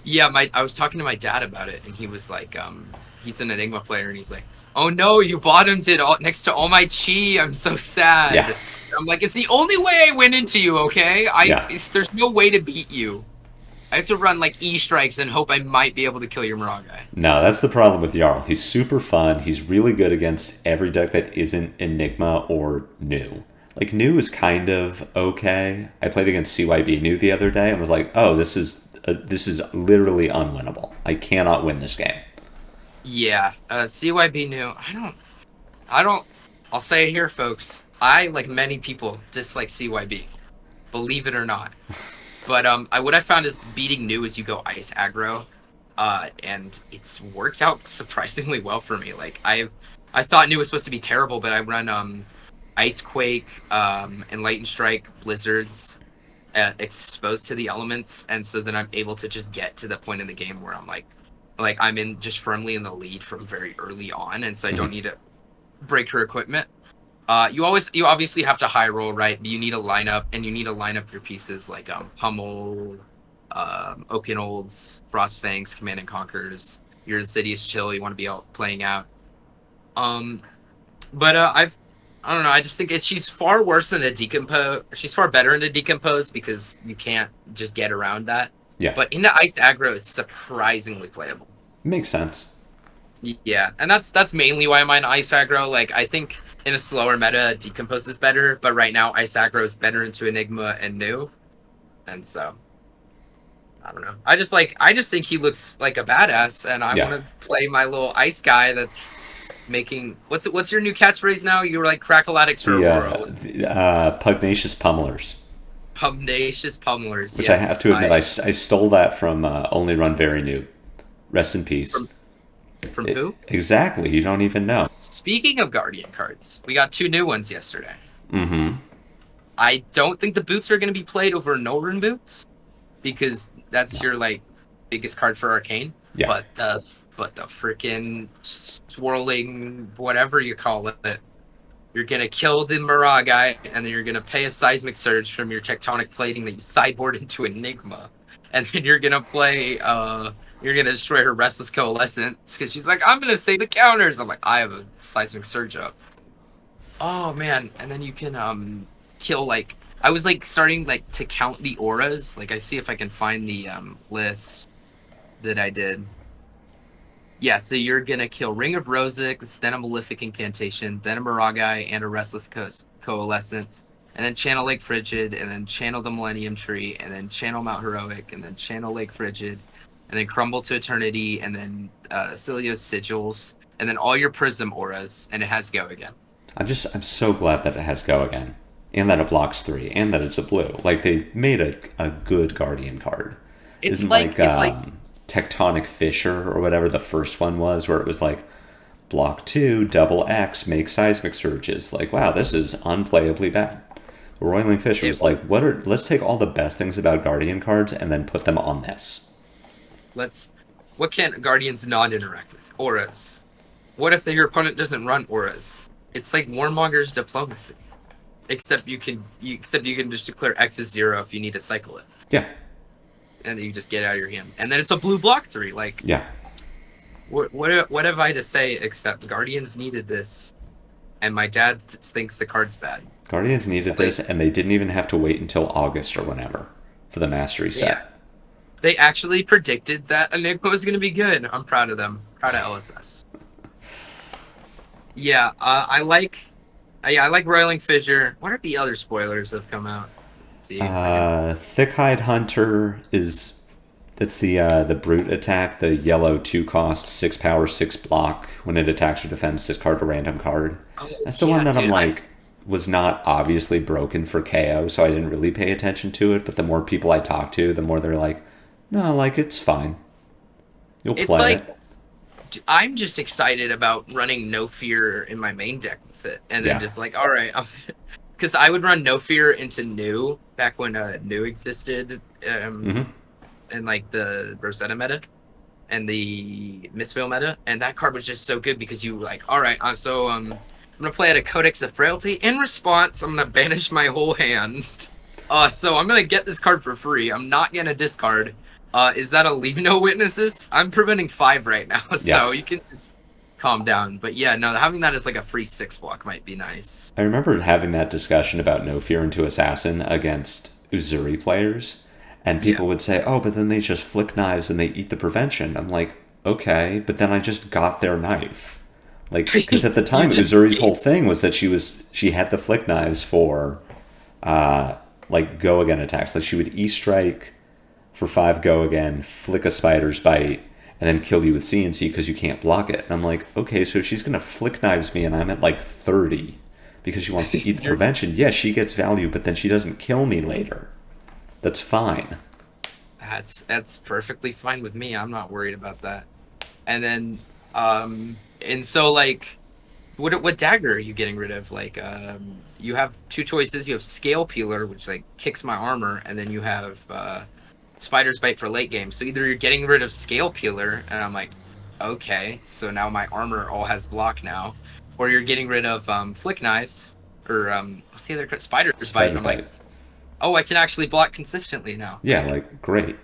[SPEAKER 2] Yeah, I was talking to my dad about it, and he was like, he's an Enigma player, and he's like, oh no, you bottomed it next to all my chi. I'm so sad.
[SPEAKER 1] Yeah.
[SPEAKER 2] I'm like, it's the only way I win into you, okay? There's no way to beat you. I have to run like E-strikes and hope I might be able to kill your Mirage guy.
[SPEAKER 1] No, that's the problem with Jarl. He's super fun. He's really good against every deck that isn't Enigma or New. Like, New is kind of okay. I played against CYB New the other day and was like, oh, this is literally unwinnable. I cannot win this game.
[SPEAKER 2] Yeah, CYB New. I'll say it here, folks. I, like many people, dislike CYB. Believe it or not. But what I found is beating New is you go Ice Aggro, and it's worked out surprisingly well for me. Like I thought New was supposed to be terrible, but I run Ice Quake, Enlightened Strike, Blizzards, exposed to the elements, and so then I'm able to just get to the point in the game where I'm like I'm in just firmly in the lead from very early on, and so I don't need to break her equipment. You obviously have to high roll, right? You need a lineup, and you need to line up your pieces like Pummel, Oaken Olds, Frostfangs, Command and Conquers. Your Insidious Chill, you want to be out playing out. But I don't know. I just think she's far worse than a Decompose. She's far better in a Decompose because you can't just get around that.
[SPEAKER 1] Yeah.
[SPEAKER 2] But in the Ice Aggro, it's surprisingly playable.
[SPEAKER 1] Makes sense.
[SPEAKER 2] Yeah, and that's mainly why I'm on Ice Aggro. Like I think in a slower meta, Decompose is better, but right now Ice Aggro is better into Enigma and New, and so I don't know. I just think he looks like a badass, and I want to play my little ice guy that's making what's your new catchphrase now? You were like Crackle-Addicts for Aurora.
[SPEAKER 1] Pugnacious Pummelers.
[SPEAKER 2] Pugnacious Pummelers.
[SPEAKER 1] Which
[SPEAKER 2] yes,
[SPEAKER 1] I have to admit, I stole that from Only Run Very New. Rest in peace.
[SPEAKER 2] From who?
[SPEAKER 1] Exactly. You don't even know.
[SPEAKER 2] Speaking of Guardian cards, we got 2 new ones yesterday.
[SPEAKER 1] Mm-hmm.
[SPEAKER 2] I don't think the boots are going to be played over Nolrun boots because that's your like biggest card for Arcane.
[SPEAKER 1] Yeah.
[SPEAKER 2] But the freaking swirling whatever you call it, you're going to kill the Mirage guy, and then you're going to pay a Seismic Surge from your Tectonic Plating that you sideboard into Enigma, and then you're going to play you're going to destroy her Restless Coalescence because she's like, I'm going to save the counters. I'm like, I have a Seismic Surge up. Oh, man. And then you can kill, like... I was, like, starting, like, to count the auras. Like, I see if I can find the list that I did. Yeah, so you're going to kill Ring of Rosix, then a Malefic Incantation, then a Miragai, and a Restless Coalescence, and then channel Lake Frigid, and then channel the Millennium Tree, and then channel Mount Heroic, and then channel Lake Frigid, and then Crumble to Eternity, and then Cilio's Sigils, and then all your Prism auras, and it has Go Again. I'm
[SPEAKER 1] so glad that it has Go Again, and that it blocks 3, and that it's a blue. Like, they made a good Guardian card. It's like Tectonic Fissure, or whatever the first one was, where it was like, Block 2, double X, make seismic surges. Like, wow, this is unplayably bad. Roiling Fisher was like, let's take all the best things about Guardian cards and then put them on this.
[SPEAKER 2] What can Guardians not interact with? Auras. What if your opponent doesn't run auras? It's like Warmonger's Diplomacy. Except you can just declare X is 0 if you need to cycle it.
[SPEAKER 1] Yeah.
[SPEAKER 2] And then you just get it out of your hand. And then it's a blue block 3. Like,
[SPEAKER 1] yeah.
[SPEAKER 2] What have I to say except Guardians needed this, and my dad thinks the card's bad.
[SPEAKER 1] Guardians needed this, and they didn't even have to wait until August or whenever for the Mastery set.
[SPEAKER 2] Yeah. They actually predicted that Enigma was going to be good. I'm proud of them. Proud of LSS. Yeah, I like Roiling Fissure. What are the other spoilers that have come out? Let's see.
[SPEAKER 1] Thickhide Hunter is... That's the brute attack, the yellow 2-cost, 6 power, 6 block. When it attacks or defends, discard a random card. Oh, that's the one that I'm like... was not obviously broken for KO, so I didn't really pay attention to it, but the more people I talk to, the more they're like, no, like, it's fine. You'll play it.
[SPEAKER 2] I'm just excited about running No Fear in my main deck with it, and then just like, all right, because I would run No Fear into New back when New existed, in like the Rosetta meta and the Misfile meta, and that card was just so good because you like, all right, I'm gonna play out a Codex of Frailty. In response, I'm gonna banish my whole hand. So I'm gonna get this card for free. I'm not gonna discard. Is that a Leave No Witnesses? I'm preventing 5 right now, so you can just calm down. But yeah, no, having that as like a free 6 block might be nice.
[SPEAKER 1] I remember having that discussion about No Fear into Assassin against Uzuri players, and people would say, oh, but then they just flick knives and they eat the prevention. I'm like, okay, but then I just got their knife. Like, because at the time, Uzuri's whole thing was that she had the flick knives for, like, go again attacks. Like, she would E-strike for 5 go again, flick a spider's bite, and then kill you with CNC because you can't block it. And I'm like, okay, so if she's going to flick knives me and I'm at, like, 30 because she wants to eat the prevention, yeah, she gets value, but then she doesn't kill me later. That's fine.
[SPEAKER 2] That's perfectly fine with me. I'm not worried about that. And then, and so, like, what dagger are you getting rid of? Like, you have 2 choices. You have Scale Peeler, which, like, kicks my armor, and then you have Spider's Bite for late game. So either you're getting rid of Scale Peeler, and I'm like, okay, so now my armor all has block now. Or you're getting rid of Flick Knives, or, what's the other? Spider's Bite. I'm like, oh, I can actually block consistently now.
[SPEAKER 1] Yeah, like, great.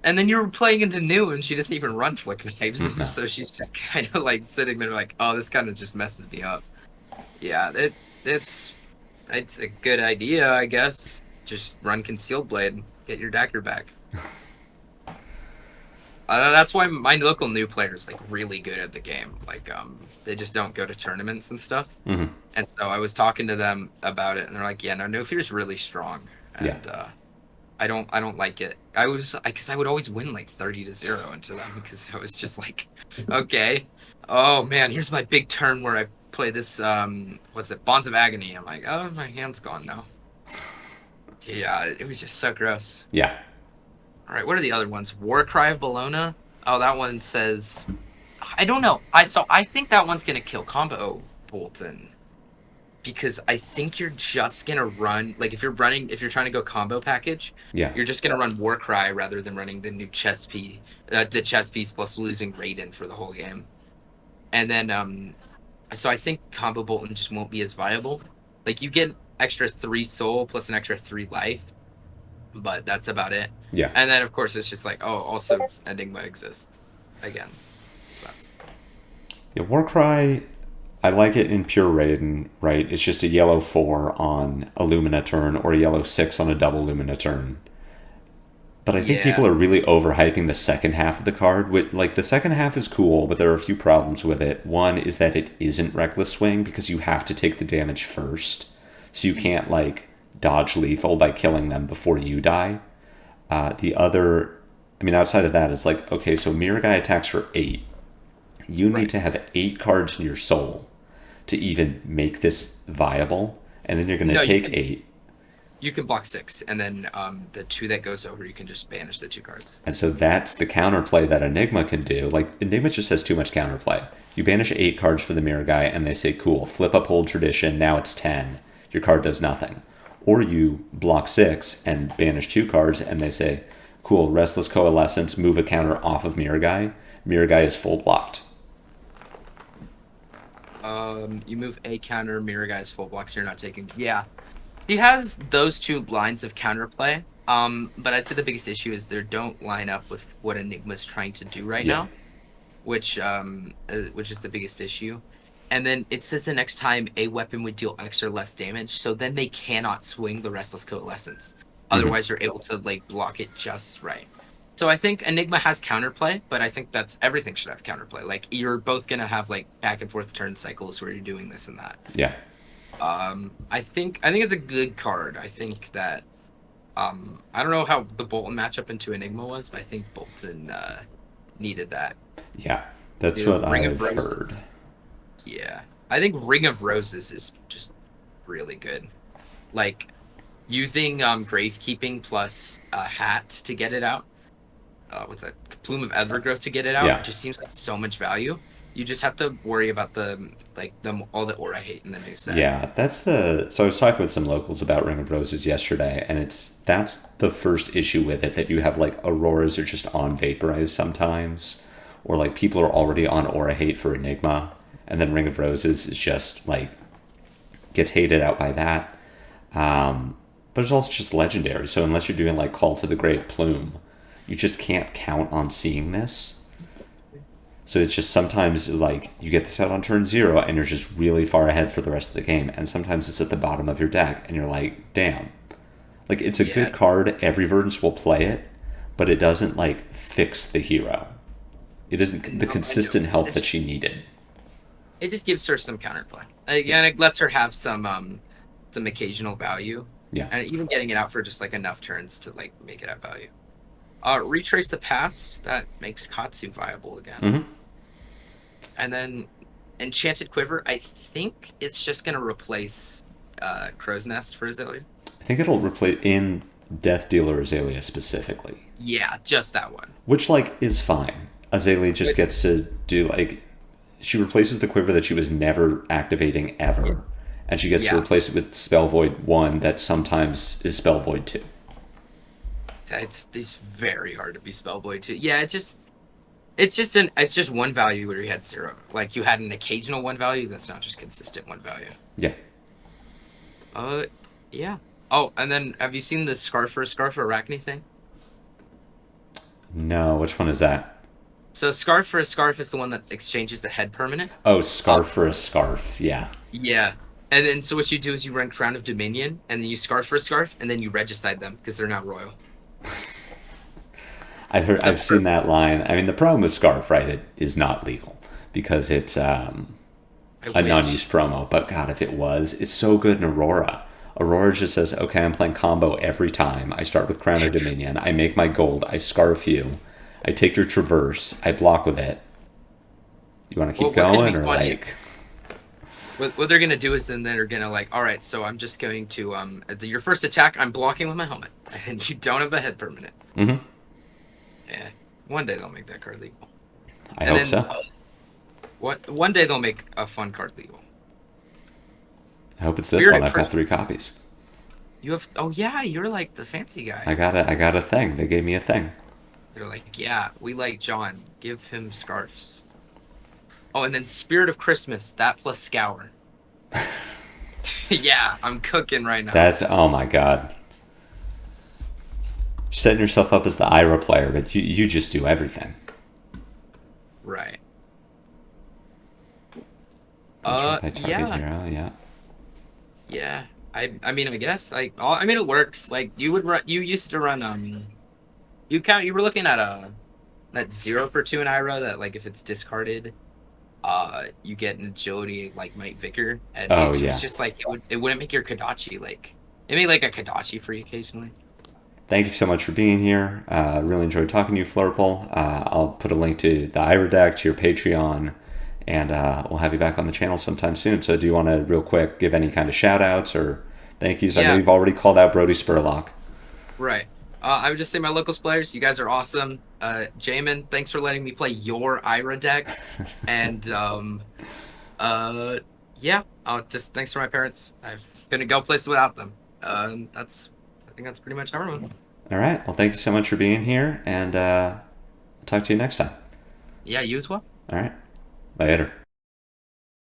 [SPEAKER 2] And then you're playing into New, and she doesn't even run Flick Knives, so she's just kind of like sitting there like, oh, this kind of just messes me up. Yeah, it's a good idea, I guess. Just run Concealed Blade, get your dagger back. That's why my local New player is like really good at the game. Like, they just don't go to tournaments and stuff. And so I was talking to them about it, and they're like, yeah, no Fear's really strong, and I don't like it. Because I would always win like 30-0 into them because I was just like, okay, oh man, here's my big turn where I play this, what's it, Bonds of Agony. I'm like, oh, my hand's gone now. Yeah, it was just so gross.
[SPEAKER 1] Yeah.
[SPEAKER 2] All right, what are the other ones? Warcry of Bologna? Oh, that one says, I don't know. I think that one's gonna kill Combo Bolton. Because I think you're just gonna run, like, if you're trying to go combo package, you're just gonna run Warcry rather than running the new chess piece, the chess piece plus losing Raiden for the whole game. And then, so I think Combo Bolton just won't be as viable. Like, you get extra 3 soul plus an extra 3 life, but that's about it.
[SPEAKER 1] Yeah.
[SPEAKER 2] And then, of course, it's just like, oh, also Enigma exists again. So.
[SPEAKER 1] Yeah, Warcry, I like it in pure Raiden, right? It's just a yellow 4 on a Lumina turn or a yellow 6 on a double Lumina turn. But I think people are really overhyping the second half of the card. Like, the second half is cool, but there are a few problems with it. One is that it isn't Reckless Swing because you have to take the damage first. So you can't, like, dodge lethal by killing them before you die. The other, I mean, outside of that, it's like, okay, so Mirror Guy attacks for 8. You need to have 8 cards in your soul to even make this viable, and then you're going to take 8.
[SPEAKER 2] You can block 6, and then the 2 that goes over, you can just banish the 2 cards.
[SPEAKER 1] And so that's the counterplay that Enigma can do. Like, Enigma just has too much counterplay. You banish 8 cards for the Mirror Guy, and they say, cool, flip up Hold Tradition, now it's 10. Your card does nothing. Or you block 6 and banish 2 cards, and they say, cool, Restless Coalescence, move a counter off of Mirror Guy. Mirror Guy is full blocked.
[SPEAKER 2] You move a counter, Mirror Guy is full block, so you're not taking... Yeah. He has those 2 lines of counterplay, but I'd say the biggest issue is they don't line up with what Enigma's trying to do right now, which is the biggest issue. And then it says the next time a weapon would deal X or less damage, so then they cannot swing the Restless Coalescence. Otherwise, you're able to like block it just right. So I think Enigma has counterplay, but I think that's everything should have counterplay. Like you're both gonna have like back and forth turn cycles where you're doing this and that.
[SPEAKER 1] Yeah.
[SPEAKER 2] I think it's a good card. I think that I don't know how the Bolton matchup into Enigma was, but I think Bolton needed that.
[SPEAKER 1] Yeah, that's what I've heard.
[SPEAKER 2] Yeah, I think Ring of Roses is just really good. Like using Gravekeeping plus Hat to get it out. What's that? Plume of Evergrowth to get it out.
[SPEAKER 1] Yeah.
[SPEAKER 2] It just seems like so much value. You just have to worry about all the aura hate in the new set.
[SPEAKER 1] Yeah, so I was talking with some locals about Ring of Roses yesterday, and that's the first issue with it, that you have like Auroras are just on Vaporize sometimes, or like people are already on aura hate for Enigma, and then Ring of Roses is just like gets hated out by that. But it's also just legendary, so unless you're doing like Call to the Grave Plume, you just can't count on seeing this. So it's just sometimes like you get this out on turn 0 and you're just really far ahead for the rest of the game. And sometimes it's at the bottom of your deck and you're like, damn. Like it's a good card. Every Verdance will play it, but it doesn't like fix the hero. It isn't the consistent help that she needed.
[SPEAKER 2] It just gives her some counterplay. And it lets her have some occasional value.
[SPEAKER 1] Yeah.
[SPEAKER 2] And even getting it out for just like enough turns to like make it have value. Retrace the Past, that makes Katsu viable again.
[SPEAKER 1] Mm-hmm.
[SPEAKER 2] And then Enchanted Quiver, I think it's just going to replace Crow's Nest for Azalea.
[SPEAKER 1] I think it'll replace in Death Dealer Azalea specifically.
[SPEAKER 2] Yeah, just that one.
[SPEAKER 1] Which, like, is fine. Azalea just gets to do, like, she replaces the quiver that she was never activating ever. Yeah. And she gets to replace it with Spell Void 1 that sometimes is Spell Void 2.
[SPEAKER 2] It's very hard to be Spell Void 2. Yeah, it's just one value where you had 0. Like you had an occasional 1 value that's not just consistent 1 value.
[SPEAKER 1] Yeah.
[SPEAKER 2] Yeah. Oh, and then have you seen the Scarf for Arachne thing?
[SPEAKER 1] No, which one is that?
[SPEAKER 2] So Scarf for a Scarf is the one that exchanges a head permanent.
[SPEAKER 1] Oh, Scarf for a Scarf, yeah.
[SPEAKER 2] Yeah. And then so what you do is you run Crown of Dominion, and then you Scarf for a Scarf, and then you regicide them because they're not royal.
[SPEAKER 1] I've seen that line. I mean, the problem with Scarf, right, it is not legal because it's a non-use promo. But God, if it was, it's so good in Aurora. Aurora just says, okay, I'm playing combo every time. I start with Crown of Dominion. I make my gold. I Scarf you. I take your Traverse. I block with it. You want to keep going or like...
[SPEAKER 2] What they're going to do is then they're going to like, all right, so I'm just going to, your first attack, I'm blocking with my helmet. And you don't have a head permanent.
[SPEAKER 1] Mm-hmm.
[SPEAKER 2] Yeah, one day they'll make that card legal.
[SPEAKER 1] I hope so.
[SPEAKER 2] One day they'll make a fun card legal.
[SPEAKER 1] I hope it's this one. I've got 3 copies.
[SPEAKER 2] You have? Oh yeah, you're like the fancy guy.
[SPEAKER 1] I got a thing. They gave me a thing.
[SPEAKER 2] They're like, yeah, we like John. Give him scarves. Oh, and then Spirit of Christmas. That plus Scour. Yeah, I'm cooking right now.
[SPEAKER 1] Oh my god. Setting yourself up as the Ira player, but you just do everything.
[SPEAKER 2] Right.
[SPEAKER 1] Hero, yeah.
[SPEAKER 2] Yeah. I mean, I guess I mean it works. Like you used to run you were looking at that 0 for 2 in Ira that like if it's discarded, you get an agility like Might Vicar. And it's just like it wouldn't make your Kodachi like it made like a Kodachi free occasionally.
[SPEAKER 1] Thank you so much for being here. Really enjoyed talking to you, Flurple. I'll put a link to the Ira Deck, to your Patreon, and we'll have you back on the channel sometime soon. So do you want to, real quick, give any kind of shout-outs or Thank you. So I know
[SPEAKER 2] Yeah,
[SPEAKER 1] you've already called out Brodie Spurlock.
[SPEAKER 2] right. I would just say my locals players, you guys are awesome. Jamin, thanks for letting me play your Ira deck. And uh, yeah, just thanks for my parents. I couldn't go places without them. I think that's pretty much everyone.
[SPEAKER 1] All right. Well, thank you so much for being here, and talk to you next time.
[SPEAKER 2] Yeah, you as well.
[SPEAKER 1] All right. Later.